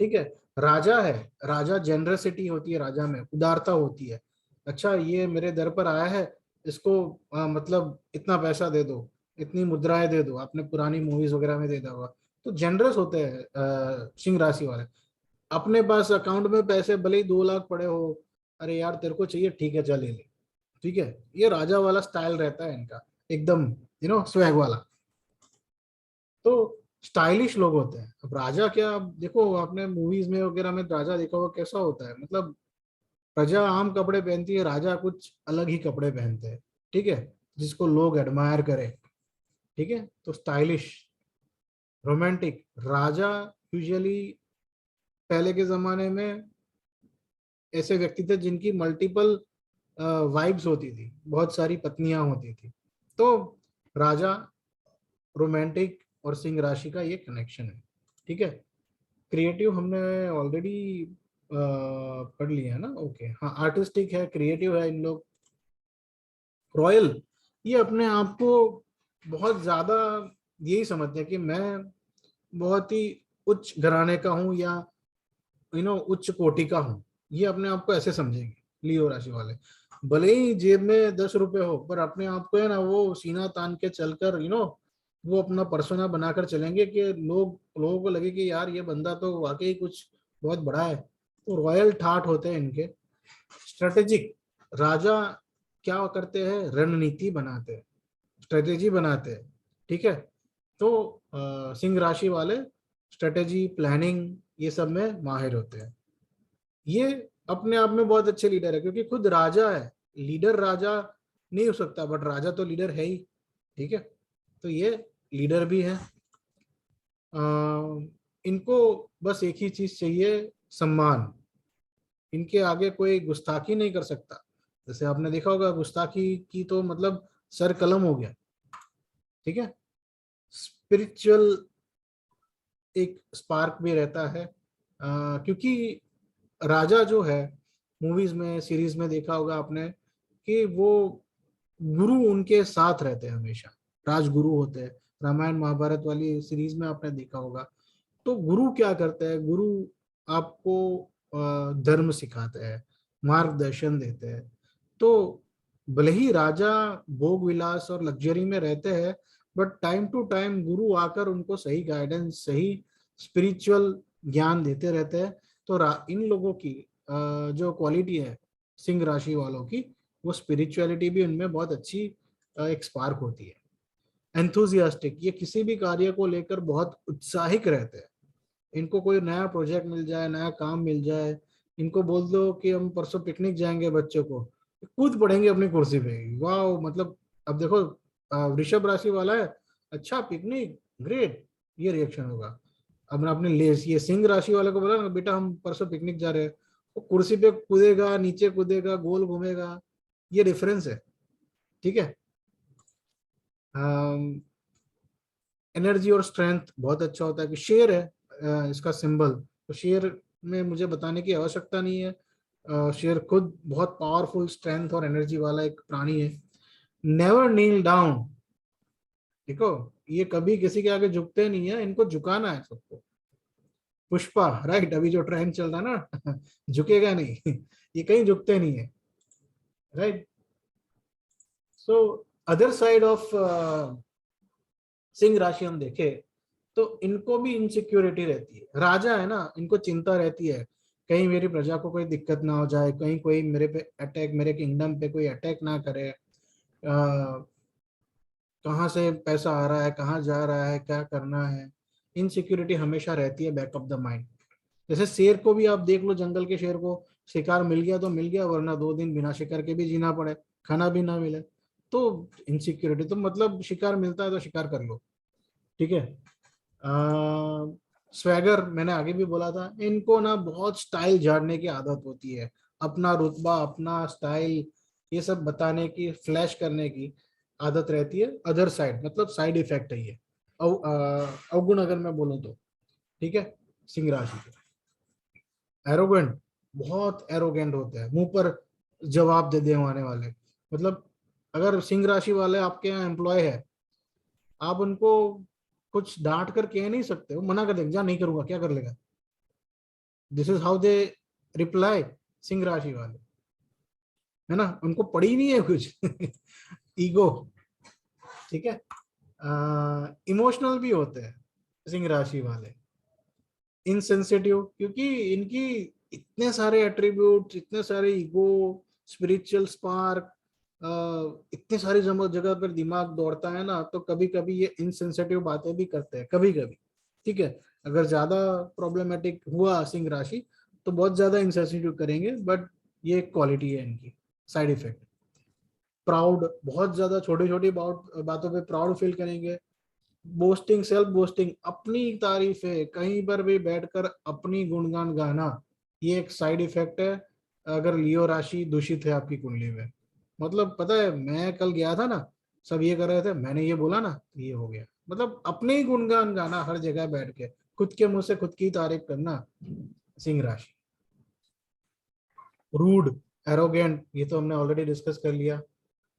ठीक है। राजा है, राजा जेनरसिटी होती है, राजा में उदारता होती है। अच्छा, ये मेरे दर पर आया है, इसको मतलब इतना पैसा दे दो, इतनी मुद्राएं दे दो। आपने पुरानी मूवीज वगैरह में देखा होगा। तो जेनरस होते हैं सिंह राशि वाले। अपने पास अकाउंट में पैसे भले ही 2 लाख पड़े हो, अरे यार तेरे को चाहिए, ठीक है चल ले ले। ठीक है, ये राजा वाला स्टाइल रहता है इनका, एकदम स्वैग वाला। तो स्टाइलिश लोग होते हैं। अब राजा क्या, अब देखो आपने मूवीज में वगैरह में राजा देखा होगा कैसा होता है। मतलब प्रजा आम कपड़े पहनती है, राजा कुछ अलग ही कपड़े पहनते हैं। ठीक है, जिसको लोग एडमायर करें। ठीक है, तो स्टाइलिश, रोमांटिक। राजा यूजुअली पहले के जमाने में ऐसे व्यक्ति थे जिनकी मल्टीपल वाइब्स होती थी, बहुत सारी पत्नियां होती थी। तो राजा, रोमांटिक और सिंह राशि का ये कनेक्शन है। ठीक है। क्रिएटिव हमने ऑलरेडी पढ़ लिया है ना। ओके, हाँ, आर्टिस्टिक है, क्रिएटिव है इन लोग। रॉयल, ये अपने आप को बहुत ज्यादा यही समझते हैं कि मैं बहुत ही उच्च घराने का हूँ, या उच्च कोटि का हूँ। ये अपने आप को ऐसे समझेंगे लियो राशि वाले। भले ही जेब में 10 रुपए हो, पर अपने आप को है ना वो सीना तान के चलकर वो अपना पर्सोना बनाकर चलेंगे कि लोगों को लगे कि यार ये बंदा तो वाकई कुछ बहुत बड़ा है। तो रॉयल ठाट होते हैं इनके। स्ट्रेटेजिक, राजा क्या करते हैं? रणनीति बनाते हैं, स्ट्रेटेजी बनाते हैं। ठीक है, तो सिंह राशि वाले स्ट्रेटेजी, प्लानिंग, ये सब में माहिर होते हैं। ये अपने आप में बहुत अच्छे लीडर है, क्योंकि खुद राजा है। लीडर राजा नहीं हो सकता, बट राजा तो लीडर है ही। ठीक है, तो ये लीडर भी है। इनको बस एक ही चीज चाहिए, सम्मान। इनके आगे कोई गुस्ताखी नहीं कर सकता। जैसे आपने देखा होगा, गुस्ताखी की तो मतलब सर कलम हो गया। ठीक है। स्पिरिचुअल एक स्पार्क भी रहता है, क्योंकि राजा जो है, मूवीज में, सीरीज में देखा होगा आपने कि वो गुरु उनके साथ रहते हैं हमेशा, राजगुरु होते हैं। रामायण महाभारत वाली सीरीज में आपने देखा होगा। तो गुरु क्या करते हैं? गुरु आपको धर्म सिखाते हैं, मार्गदर्शन देते हैं। तो भले ही राजा भोग विलास और लग्जरी में रहते हैं, बट टाइम टू टाइम गुरु आकर उनको सही गाइडेंस, सही स्पिरिचुअल ज्ञान देते रहते हैं। तो इन लोगों की जो क्वालिटी है सिंह राशि वालों की, वो स्पिरिचुअलिटी भी उनमें बहुत अच्छी एक स्पार्क होती है। एंथुजियास्टिक, ये किसी भी कार्य को लेकर बहुत उत्साहित रहते हैं। इनको कोई नया प्रोजेक्ट मिल जाए, नया काम मिल जाए, इनको बोल दो कि हम परसों पिकनिक जाएंगे बच्चों को, कूद पड़ेंगे अपनी कुर्सी पे, वाह। मतलब अब देखो वृषभ राशि वाला है, अच्छा पिकनिक, ग्रेट, ये रिएक्शन होगा। अब मैं अपने ये सिंह राशि वाले को बोला ना, बेटा हम परसों पिकनिक जा रहे हैं, वो कुर्सी पे कूदेगा, नीचे कूदेगा, गोल घूमेगा, ये डिफरेंस है, ठीक है। एनर्जी और स्ट्रेंथ बहुत अच्छा होता है। कि शेर है इसका सिंबल, तो शेर में मुझे बताने की आवश्यकता नहीं है, शेर खुद बहुत पावरफुल स्ट्रेंथ और एनर्जी वाला एक प्राणी है। नेवर नील डाउन, देखो ये कभी किसी के आगे झुकते नहीं है, इनको झुकाना है सबको। पुष्पा, राइट, अभी जो ट्रेंड चल रहा है ना झुकेगा नहीं ये कहीं झुकते नहीं है, right. So other side of Singh राशि हम देखे तो इनको भी इनसिक्योरिटी रहती है। राजा है ना, इनको चिंता रहती है कहीं मेरी प्रजा को कोई दिक्कत ना हो जाए, कहीं कोई मेरे पे अटैक, मेरे किंगडम पे कोई अटैक ना करे, कहाँ से पैसा आ रहा है, कहाँ जा रहा है, क्या करना है, इनसिक्योरिटी हमेशा रहती है बैक ऑफ द माइंड। जैसे शेर को भी आप देख लो, जंगल के शेर को शिकार मिल गया तो मिल गया, वरना 2 दिन बिना शिकार के भी जीना पड़े, खाना भी ना मिले, तो इनसिक्योरिटी। तो मतलब शिकार मिलता है तो शिकार कर लो, ठीक है। स्वैगर मैंने आगे भी बोला था, इनको ना बहुत स्टाइल झाड़ने की आदत होती है, अपना रुतबा, अपना स्टाइल, ये सब बताने की, फ्लैश करने की आदत रहती है। अदर साइड मतलब साइड इफेक्ट है ये, अवगुण अगर मैं बोलूं तो, ठीक है। सिंह राशि के एरोगेंट, बहुत एरोगेंट होते हैं, मुंह पर जवाब दे देने वाले। मतलब अगर सिंह राशि वाले आपके यहाँ एम्प्लॉय है, आप उनको कुछ डांट कर कह नहीं सकते, वो मना कर देंगे, जा नहीं करूंगा, क्या कर लेगा। This is how they reply, Singh राशि वाले, है ना, उनको पड़ी नहीं है कुछ ईगो, ठीक है। इमोशनल भी होते हैं सिंह राशि वाले, इनसेंसिटिव, क्योंकि इनकी इतने सारे एट्रीब्यूट, इतने सारे ईगो, स्पिरिचुअल स्पार्क, इतनी सारी जगह पर दिमाग दौड़ता है ना, तो कभी कभी ये इनसेंसिटिव बातें भी करते हैं कभी कभी, ठीक है। अगर ज्यादा प्रॉब्लमेटिक हुआ सिंह राशि तो बहुत ज्यादा इनसेंसिटिव करेंगे, बट ये एक क्वालिटी है इनकी, साइड इफेक्ट। प्राउड, बहुत ज्यादा छोटी छोटी बातों पे प्राउड फील करेंगे। बोस्टिंग, सेल्फ बोस्टिंग, अपनी तारीफें, कहीं पर भी बैठकर अपनी गुणगान गाना, ये एक साइड इफेक्ट है अगर लियो राशि दूषित है आपकी कुंडली में। मतलब पता है, मैं कल गया था ना, सब ये कर रहे थे, मैंने ये बोला ना, ये हो गया। मतलब अपने ही गुणगान गाना हर जगह बैठ के, खुद के मुंह से खुद की तारीफ करना, सिंह राशि। रूड, एरोगेंट, ये तो हमने ऑलरेडी डिस्कस कर लिया।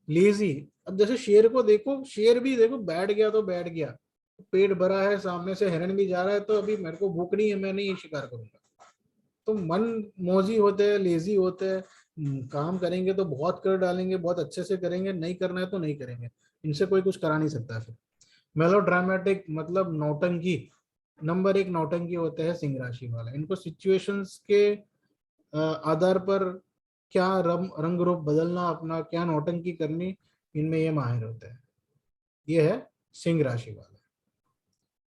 लेजी, अब जैसे शेर को देखो, शेर भी देखो बैठ गया तो बैठ गया, पेट भरा है, सामने से हिरन भी जा रहा है, तो अभी मेरे को भूख नहीं है, मैं नहीं शिकार करूंगा। तो मन मौजी होते हैं, लेजी होते हैं, काम करेंगे तो बहुत कर डालेंगे, बहुत अच्छे से करेंगे, नहीं करना है तो नहीं करेंगे, इनसे कोई कुछ करा नहीं सकता। फिर मेलोड्रामेटिक, मतलब नौटंकी, नंबर 1 नौटंकी होते हैं सिंह राशि वाले। इनको सिचुएशंस के आधार पर क्या रंग रूप बदलना अपना, क्या नौटंकी करनी, इनमें ये माहिर होते हैं। ये है सिंह राशि वाले।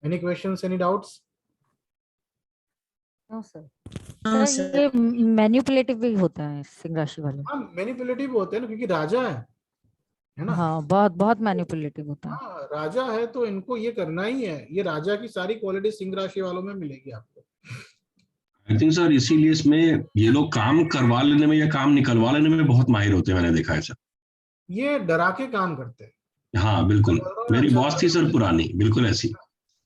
Any questions, any doubts? No sir. Sir ये मैनिपुलेटिव भी होता है सिंह राशि वाले। हाँ, मैनिपुलेटिव होते हैं ना, क्योंकि राजा है ना। हाँ, बहुत बहुत मैनिपुलेटिव होता है। हाँ, राजा है तो इनको ये करना ही है, ये राजा की सारी क्वालिटी सिंह राशि वालों में मिलेगी आपको। आई थिंक सर इसीलिए इसमें ये लोग काम करवा लेने में या काम निकलवा लेने में बहुत माहिर होते हैं, मैंने देखा है सर। ये डरा के काम करते हैं। हाँ बिल्कुल, बोल रहा हूँ ना, मेरी चल बॉस थी सर पुरानी, बिल्कुल ऐसी।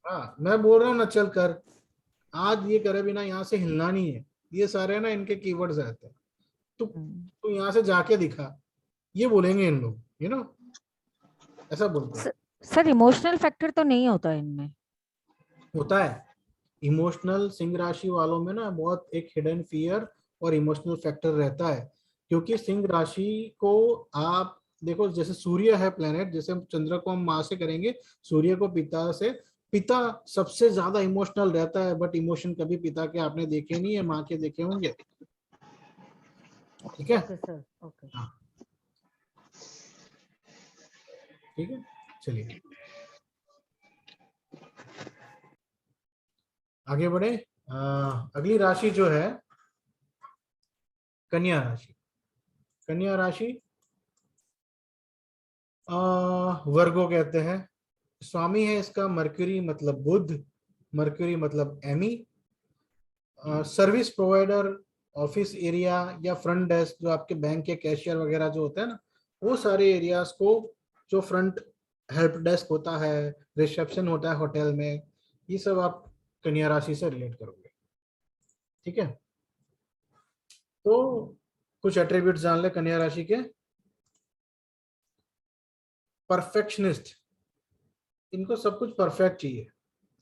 हाँ, मैं बोल रहा हूँ ना, चल कर, आज ये करे बिना यहाँ से हिलना नहीं है, ये सारे ना इनके कीवर्ड्स रहते हैं। तो यहाँ से जाके दिखा, ये बोलेंगे इन लोग, यू नो, ऐसा बोलते हैं। सर इमोशनल फैक्टर तो नहीं होता इनमें? होता है इमोशनल, सिंह राशि वालों में ना बहुत एक हिडन फियर और इमोशनल फैक्टर रहता है, क्योंकि सिंह राशि को आप देखो जैसे सूर्य है प्लेनेट, जैसे हम चंद्र को हम माँ से करेंगे, सूर्य को पिता से। पिता सबसे ज्यादा इमोशनल रहता है, बट इमोशन कभी पिता के आपने देखे नहीं है, माँ के देखे होंगे। ठीक है, ओके सर, ओके। हाँ ठीक है, चलिए आगे बढ़े। अगली राशि जो है कन्या राशि। कन्या राशि वर्गो कहते हैं। स्वामी है इसका मरक्यूरी, मतलब बुध। मरक्यूरी मतलब एमी। सर्विस प्रोवाइडर, ऑफिस एरिया या फ्रंट डेस्क, जो आपके बैंक के कैशियर वगैरह जो होते हैं ना, वो सारे एरियाज को, जो फ्रंट हेल्प डेस्क होता है, रिसेप्शन होता है होटल में, ये सब आप कन्या राशि से रिलेट करोगे। ठीक है, तो कुछ एट्रीब्यूट्स जान ले कन्या राशि के। परफेक्शनिस्ट, इनको सब कुछ परफेक्ट चाहिए।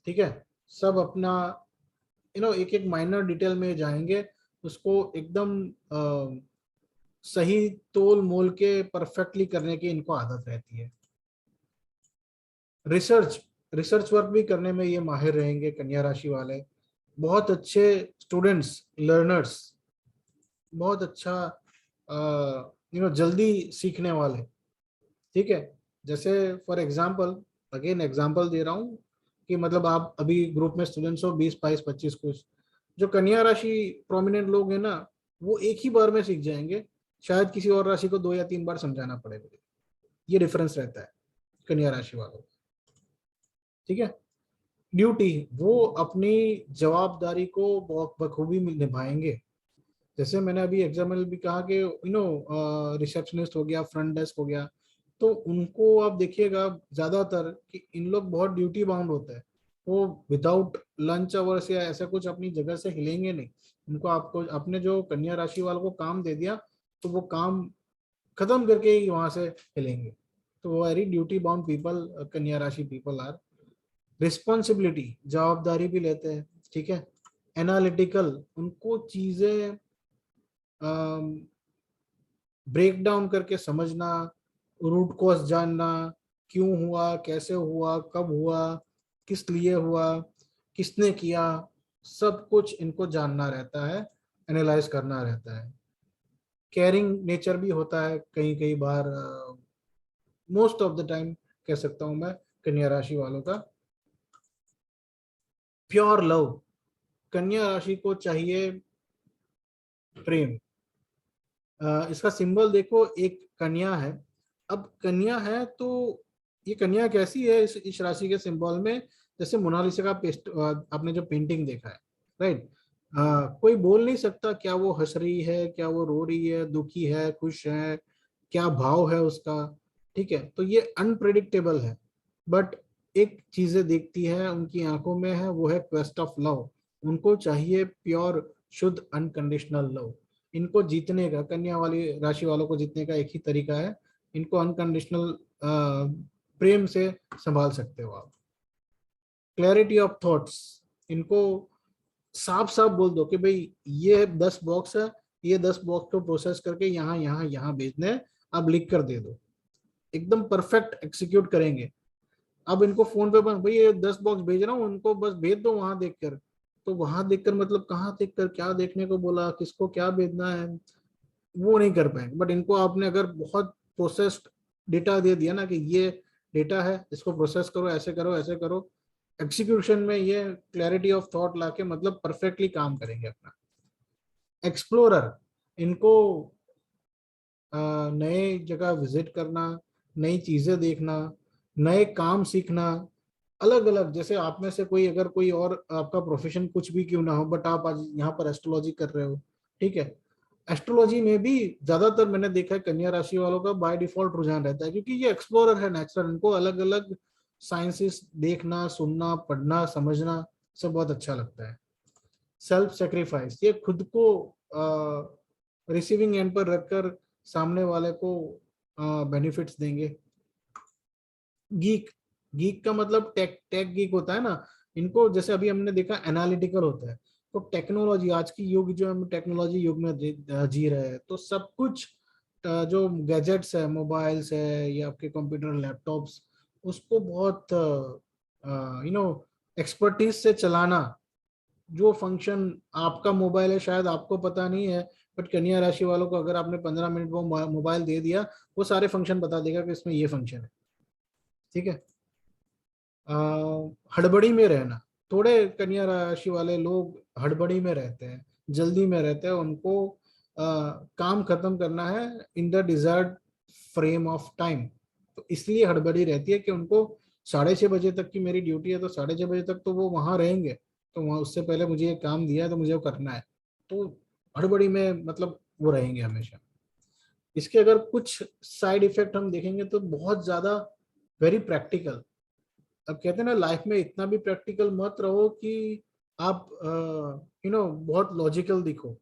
ठीक है, सब अपना एक एक माइनर डिटेल में जाएंगे, उसको एकदम सही तोल मोल के परफेक्टली करने की इनको आदत रहती है। रिसर्च वर्क भी करने में ये माहिर रहेंगे कन्या राशि वाले। बहुत अच्छे स्टूडेंट्स, लर्नर्स, बहुत अच्छा जल्दी सीखने वाले। ठीक है, जैसे फॉर एग्जांपल, अगेन एग्जांपल दे रहा हूँ कि मतलब आप अभी ग्रुप में स्टूडेंट्स हो 20 22 25 कुछ, जो कन्या राशि प्रोमिनेंट लोग हैं ना, वो एक ही बार में सीख जाएंगे, शायद किसी और राशि को 2 या 3 बार समझाना पड़ेगा। ये डिफरेंस रहता है कन्या राशि वालों। ठीक है, ड्यूटी, वो अपनी जवाबदारी को बखूबी निभाएंगे। जैसे मैंने अभी एग्जाम्पल भी कहा कि रिसेप्शनिस्ट हो गया, फ्रंट डेस्क हो गया, तो उनको आप देखिएगा ज्यादातर कि इन लोग बहुत ड्यूटी बाउंड होते हैं। वो विदाउट लंच आवर्स या ऐसा कुछ अपनी जगह से हिलेंगे नहीं। उनको, आपको अपने जो कन्या राशि वालों को काम दे दिया, तो वो काम खत्म करके ही वहां से हिलेंगे। तो वो वेरी ड्यूटी बाउंड पीपल कन्या राशि पीपल आर। रिस्पॉन्सिबिलिटी, जवाबदारी भी लेते हैं। ठीक है, एनालिटिकल, उनको चीजें ब्रेक डाउन करके समझना, रूट कॉज जानना, क्यों हुआ, कैसे हुआ, कब हुआ, किस लिए हुआ, किसने किया, सब कुछ इनको जानना रहता है, एनालाइज करना रहता है। केयरिंग नेचर भी होता है कई कई बार, मोस्ट ऑफ द टाइम कह सकता हूं मैं कन्या राशि वालों का। प्योर लव, कन्या राशि को चाहिए प्रेम। इसका सिंबल देखो, एक कन्या है। अब कन्या है तो ये कन्या कैसी है इस राशि के सिंबल में, जैसे मोनालिसा का आपने जो पेंटिंग देखा है, राइट। कोई बोल नहीं सकता क्या वो हंस रही है, क्या वो रो रही है, दुखी है, खुश है, क्या भाव है उसका। ठीक है, तो ये अनप्रेडिक्टेबल है, बट एक चीजें देखती है उनकी आंखों में है, वो है क्वेस्ट ऑफ लव। उनको चाहिए प्योर, शुद्ध, अनकंडीशनल लव। इनको जीतने का, कन्या वाली राशि वालों को जीतने का एक ही तरीका है, इनको अनकंडीशनल प्रेम से संभाल सकते हो आप। क्लैरिटी ऑफ थॉट्स, इनको साफ साफ बोल दो कि भाई ये 10 बॉक्स है, ये 10 बॉक्स को प्रोसेस करके यहाँ यहाँ यहाँ भेजने हैं, अब लिख कर दे दो, एकदम परफेक्ट एक्सिक्यूट करेंगे। अब इनको फोन पे भाई ये 10 बॉक्स भेज रहा हूँ, उनको बस भेज दो वहां देखकर। तो वहां देखकर मतलब कहाँ देखकर, क्या देखने को बोला, किसको क्या भेजना है, वो नहीं कर पाएंगे। बट इनको आपने अगर बहुत प्रोसेस्ड डेटा दे दिया ना कि ये डेटा है, इसको प्रोसेस करो, ऐसे करो, ऐसे करो, एग्जीक्यूशन में ये क्लैरिटी ऑफ थॉट लाके मतलब परफेक्टली काम करेंगे अपना। एक्सप्लोरर, इनको नए जगह विजिट करना, नई चीजें देखना, नए काम सीखना, अलग अलग। जैसे आप में से कोई, अगर कोई और आपका प्रोफेशन कुछ भी क्यों ना हो, बट आप आज यहाँ पर एस्ट्रोलॉजी कर रहे हो, ठीक है, एस्ट्रोलॉजी में भी ज्यादातर मैंने देखा है कन्या राशि वालों का बाय डिफॉल्ट रुझान रहता है, क्योंकि ये एक्सप्लोरर है नेचुरल। इनको अलग अलग साइंसेस देखना, सुनना, पढ़ना, समझना सब बहुत अच्छा लगता है। सेल्फ सेक्रीफाइस, ये खुद को रिसीविंग एंड पर रखकर सामने वाले को बेनिफिट्स देंगे। गीक, गीक का मतलब टेक गीक होता है ना, इनको जैसे अभी हमने देखा एनालिटिकल होता है, तो टेक्नोलॉजी, आज की युग जो हम टेक्नोलॉजी युग में जी रहे हैं, तो सब कुछ जो गैजेट्स है, मोबाइल्स है या आपके कंप्यूटर लैपटॉप्स, उसको बहुत एक्सपर्टीज से चलाना। जो फंक्शन आपका मोबाइल है शायद आपको पता नहीं है, बट कन्या राशि वालों को अगर आपने 15 मिनट वो मोबाइल दे दिया, वो सारे फंक्शन बता देगा कि इसमें ये फंक्शन है। ठीक है। हड़बड़ी में रहना, थोड़े कन्या राशि वाले लोग हड़बड़ी में रहते हैं, जल्दी में रहते हैं, उनको काम खत्म करना है in the desired frame of time. तो इसलिए हड़बड़ी रहती है कि उनको 6:30 बजे तक की मेरी ड्यूटी है, तो 6:30 बजे तक तो वो वहां रहेंगे, तो वहां उससे पहले मुझे ये काम दिया है तो मुझे वो करना है, तो हड़बड़ी में मतलब वो रहेंगे हमेशा। इसके अगर कुछ साइड इफेक्ट हम देखेंगे तो बहुत ज्यादा वेरी प्रैक्टिकल। अब कहते हैं ना, लाइफ में इतना भी प्रैक्टिकल मत रहो कि आप बहुत लॉजिकल दिखो।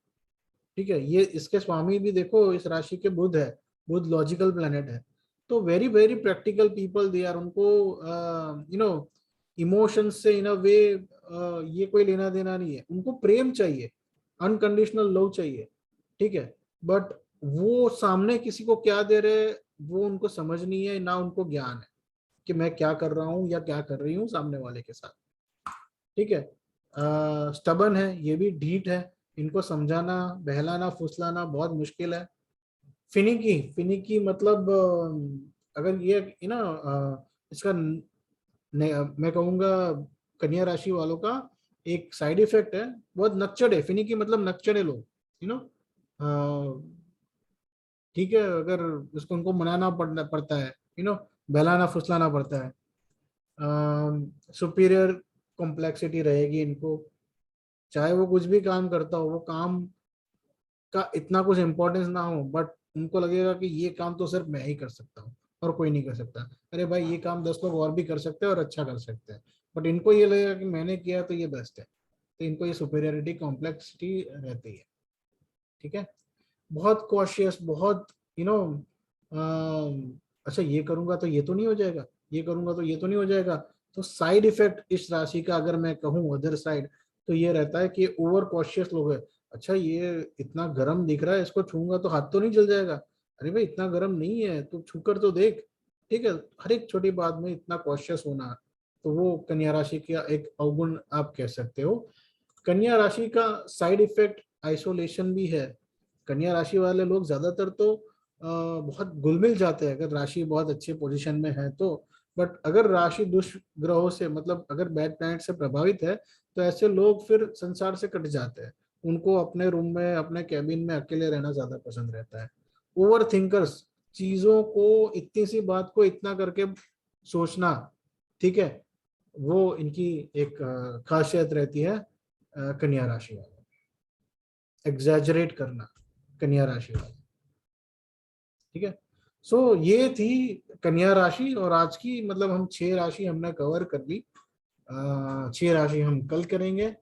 ठीक है, ये इसके स्वामी भी देखो इस राशि के बुध है, बुध लॉजिकल प्लेनेट है, तो very very practical people they are. उनको इमोशंस से इन अ वे ये कोई लेना देना नहीं है, उनको प्रेम चाहिए, अनकंडीशनल लव चाहिए। ठीक है, बट वो सामने किसी को क्या दे रहे वो उनको समझ नहीं है, ना उनको ज्ञान है कि मैं क्या कर रहा हूँ या क्या कर रही हूँ सामने वाले के साथ। ठीक है, स्टबन है, ये भी ढीठ है, इनको समझाना, बहलाना, फुसलाना बहुत मुश्किल है। फिनिकी, फिनिकी मतलब अगर ये इसका मैं कहूँगा कन्या राशि वालों का एक साइड इफेक्ट है, बहुत नक्चड़े। फिनिकी मतलब नक्चड़े लोग, ठीक है, अगर उसको उनको मनाना पड़ता है, बहलाना फुसलाना पड़ता है। सुपीरियर कॉम्प्लेक्सिटी रहेगी इनको, चाहे वो कुछ भी काम करता हो, वो काम का इतना कुछ इम्पोर्टेंस ना हो, बट उनको लगेगा कि ये काम तो सिर्फ मैं ही कर सकता हूँ और कोई नहीं कर सकता। अरे भाई, ये काम 10 लोग और भी कर सकते हैं और अच्छा कर सकते हैं, बट इनको ये लगेगा कि मैंने किया तो ये बेस्ट है, तो इनको ये सुपीरियरिटी कॉम्प्लेक्सिटी रहती है। ठीक है, बहुत कॉशियस, बहुत अच्छा ये करूंगा तो ये तो नहीं हो जाएगा, ये करूंगा तो ये तो नहीं हो जाएगा। तो साइड इफेक्ट इस राशि का अगर मैं कहूँ अदर साइड, तो ये रहता है कि ओवर कॉशियस लोग है। अच्छा ये इतना गर्म दिख रहा है, इसको छूंगा तो हाथ तो नहीं जल जाएगा? अरे भाई इतना गर्म नहीं है, तो छूकर तो देख। ठीक है, हर एक छोटी बात में इतना कॉशियस होना, तो वो कन्या राशि का एक अवगुण आप कह सकते हो। कन्या राशि का साइड इफेक्ट आइसोलेशन भी है। कन्या राशि वाले लोग ज्यादातर तो बहुत घुल-मिल जाते हैं अगर राशि बहुत अच्छे पोजीशन में है तो, बट अगर राशि दुष्ट ग्रहों से, मतलब अगर बैड प्लैनेट से प्रभावित है, तो ऐसे लोग फिर संसार से कट जाते हैं। उनको अपने रूम में, अपने कैबिन में अकेले रहना ज्यादा पसंद रहता है। ओवर थिंकर्स, चीजों को, इतनी सी बात को इतना करके सोचना, ठीक है, वो इनकी एक खासियत रहती है कन्या राशि वालों। एग्जैजरेट करना कन्या राशि वाले। ठीक है, सो ये थी कन्या राशि, और आज की मतलब हम 6 राशि हमने कवर कर ली। 6 राशि हम कल करेंगे।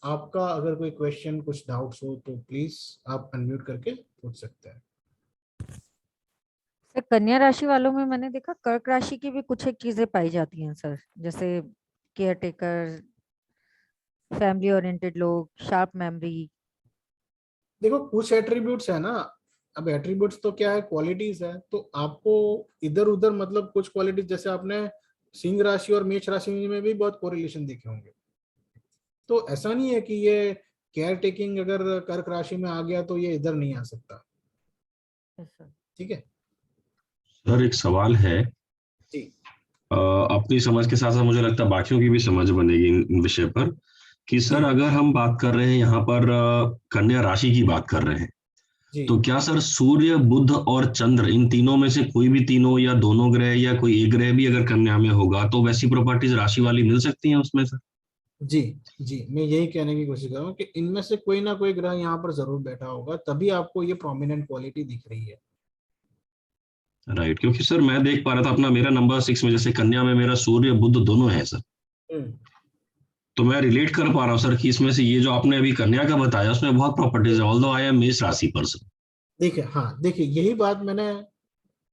आपका अगर कोई क्वेश्चन, कुछ डाउट्स हो तो प्लीज आप अनम्यूट करके पूछ सकते हैं। सर, कन्या राशि वालों में मैंने देखा कर्क राशि की भी कुछ एक चीजें पाई जाती हैं सर, जैसे केयर टेकर, फैमिली ओरिएंटेड लोग, शार्प मेमोरी। देखो कुछ एट्रीब्यूट्स है ना, अब एट्रीब्यूट्स तो क्या है, क्वालिटीज है, तो आपको इधर उधर मतलब कुछ क्वालिटीज, जैसे आपने सिंह राशि और मेष राशि में भी बहुत कोरिलेशन देखे होंगे, तो ऐसा नहीं है कि ये केयर टेकिंग अगर कर्क राशि में आ गया तो ये इधर नहीं आ सकता। ठीक है सर, एक सवाल है जी। अपनी समझ के साथ साथ मुझे लगता है बाकियों की भी समझ बनेगी इन विषय पर कि सर अगर हम बात कर रहे हैं यहाँ पर कन्या राशि की बात कर रहे हैं, जी तो क्या सर सूर्य, बुध और चंद्र, इन तीनों में से कोई भी तीनों या दोनों ग्रह या कोई एक ग्रह भी अगर कन्या में होगा तो वैसी प्रॉपर्टीज राशि वाली मिल सकती हैं उसमें सर? जी जी, मैं यही कहने की कोशिश कर रहा हूँ कि इनमें से कोई ना कोई ग्रह यहाँ पर जरूर बैठा होगा, तभी आपको ये प्रोमिनेंट क्वालिटी दिख रही है। राइट, क्योंकि सर मैं देख पा रहा था अपना, मेरा नंबर 6 में जैसे कन्या में मेरा सूर्य बुध दोनों है सर, तो मैं रिलेट कर पा रहा हूँ सर कि इसमें से ये जो आपने अभी कन्या का बताया उसमें बहुत प्रॉपर्टीज है, ऑल्दो आई एम मेष राशि पर्सन। देखिए, हाँ देखिए, यही बात मैंने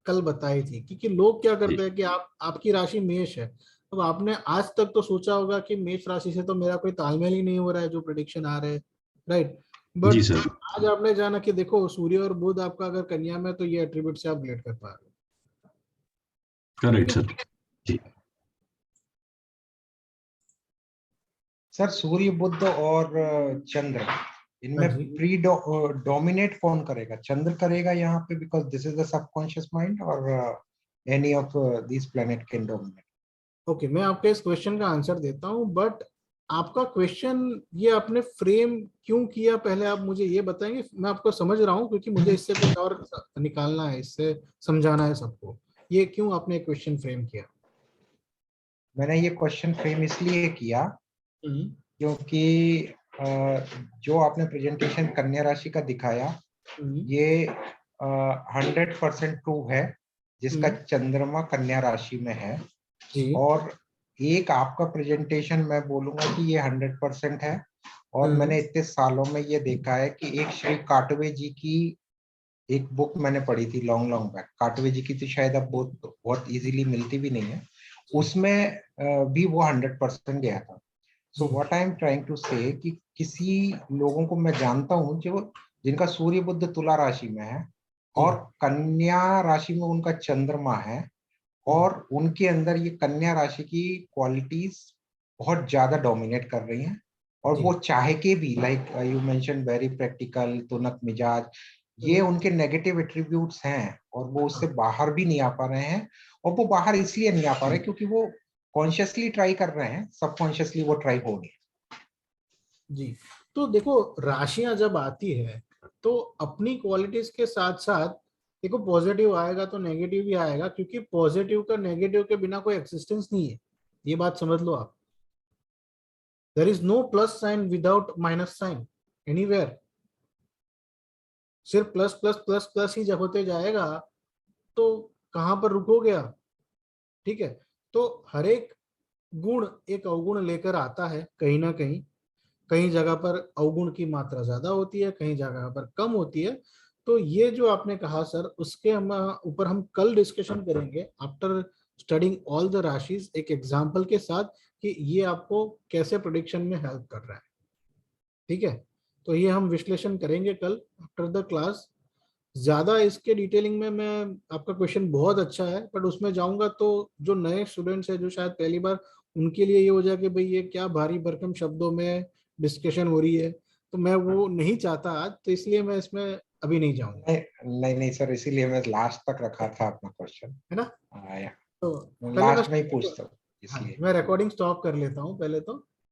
कल बताई थी, क्योंकि लोग क्या करते हैं कि आपकी राशि मेष है, अब आपने आज तक तो सोचा होगा कि मेष राशि से तो मेरा कोई तालमेल ही नहीं हो रहा है जो प्रेडिक्शन आ रहे हैं, राइट। बट जी सर, आज आपने जाना कि देखो सूर्य और बुध आपका अगर कन्या में, तो ये एट्रीब्यूट से आप रिलेट कर पा रहे हो। Correct sir. जी सर सूर्य बुध और चंद्र, इनमें हाँ जी। प्री डोमिनेट कौन करेगा? चंद्र करेगा यहाँ पे, because this is the subconscious mind, और any of this planet can dominate? Okay, मैं आपके इस क्वेश्चन का आंसर देता हूं, बट आपका क्वेश्चन ये आपने फ्रेम क्यों किया, पहले आप मुझे ये बताएंगे। मैं आपको समझ रहा हूं, क्योंकि मुझे इससे कुछ और निकालना है, इससे समझाना है सबको। ये क्यों आपने क्वेश्चन फ्रेम किया? मैंने ये क्वेश्चन फ्रेम इसलिए किया क्योंकि जो आपने प्रेजेंटेशन कन्या राशि का दिखाया, ये 100% ट्रू है, जिसका चंद्रमा कन्या राशि में है। जी। और एक आपका प्रेजेंटेशन मैं बोलूंगा कि ये 100% है। और मैंने इतने सालों में ये देखा है कि एक श्री काटवे जी की एक बुक मैंने पढ़ी थी लॉन्ग बैक। काटवे जी की तो शायद अब बहुत इजीली मिलती भी नहीं है, उसमें भी वो 100% गया था। So what I am trying to say कि किसी लोगों को मैं जानता हूँ जो जिनका सूर्य बुध तुला राशि में है और कन्या राशि में उनका चंद्रमा है, और उनके अंदर ये कन्या राशि की क्वालिटीज बहुत ज्यादा डोमिनेट कर रही हैं। और वो चाहे के भी, like you mention very practical, तुनक मिजाज, ये उनके नेगेटिव एट्रीब्यूट्स हैं, और वो उससे बाहर भी नहीं आ पा रहे हैं। और वो बाहर इसलिए नहीं आ पा रहे क्योंकि वो कॉन्शियसली ट्राई कर रहे हैं, सबकॉन्शियसली वो ट्राई हो नहीं। जी, तो देखो राशियां जब आती है तो अपनी क्वालिटीज के साथ साथ देखो पॉजिटिव आएगा तो नेगेटिव भी आएगा, क्योंकि पॉजिटिव का नेगेटिव के बिना कोई एक्सिस्टेंस नहीं है। ये बात समझ लो आप। There is no plus sign without minus sign anywhere. सिर्फ प्लस प्लस प्लस प्लस ही जब होते जाएगा तो कहां पर रुकोगे आप? ठीक है, तो हर एक गुण एक अवगुण लेकर आता है कहीं ना कहीं। कहीं जगह पर अवगुण की मात्रा ज्यादा होती है, कहीं जगह पर कम होती है। तो ये जो आपने कहा सर, उसके हम ऊपर हम कल डिस्कशन करेंगे आफ्टर स्टडिंग ऑल द राशिज, एक एग्जांपल के साथ कि ये आपको कैसे प्रेडिक्शन में हेल्प कर रहा है। ठीक है, तो ये हम विश्लेषण करेंगे कल आफ्टर द क्लास। ज्यादा इसके डिटेलिंग में मैं, आपका क्वेश्चन बहुत अच्छा है, बट उसमें जाऊंगा तो जो नए स्टूडेंट्स हैं जो शायद पहली बार, उनके लिए ये हो जाए कि भाई ये क्या भारी भरकम शब्दों में डिस्कशन हो रही है, तो मैं वो नहीं चाहता आज, तो इसलिए मैं इसमें अभी नहीं जाऊंगा। नहीं नहीं सर, इसीलिए मैं लास्ट तक रखा था अपना क्वेश्चन, है ना? आया तो मैं पहले लास्ट में ही पूछता हूँ हाँ, इसलिए। मैं रिकॉर्डिंग स्टॉप कर लेता हूँ पहले तो।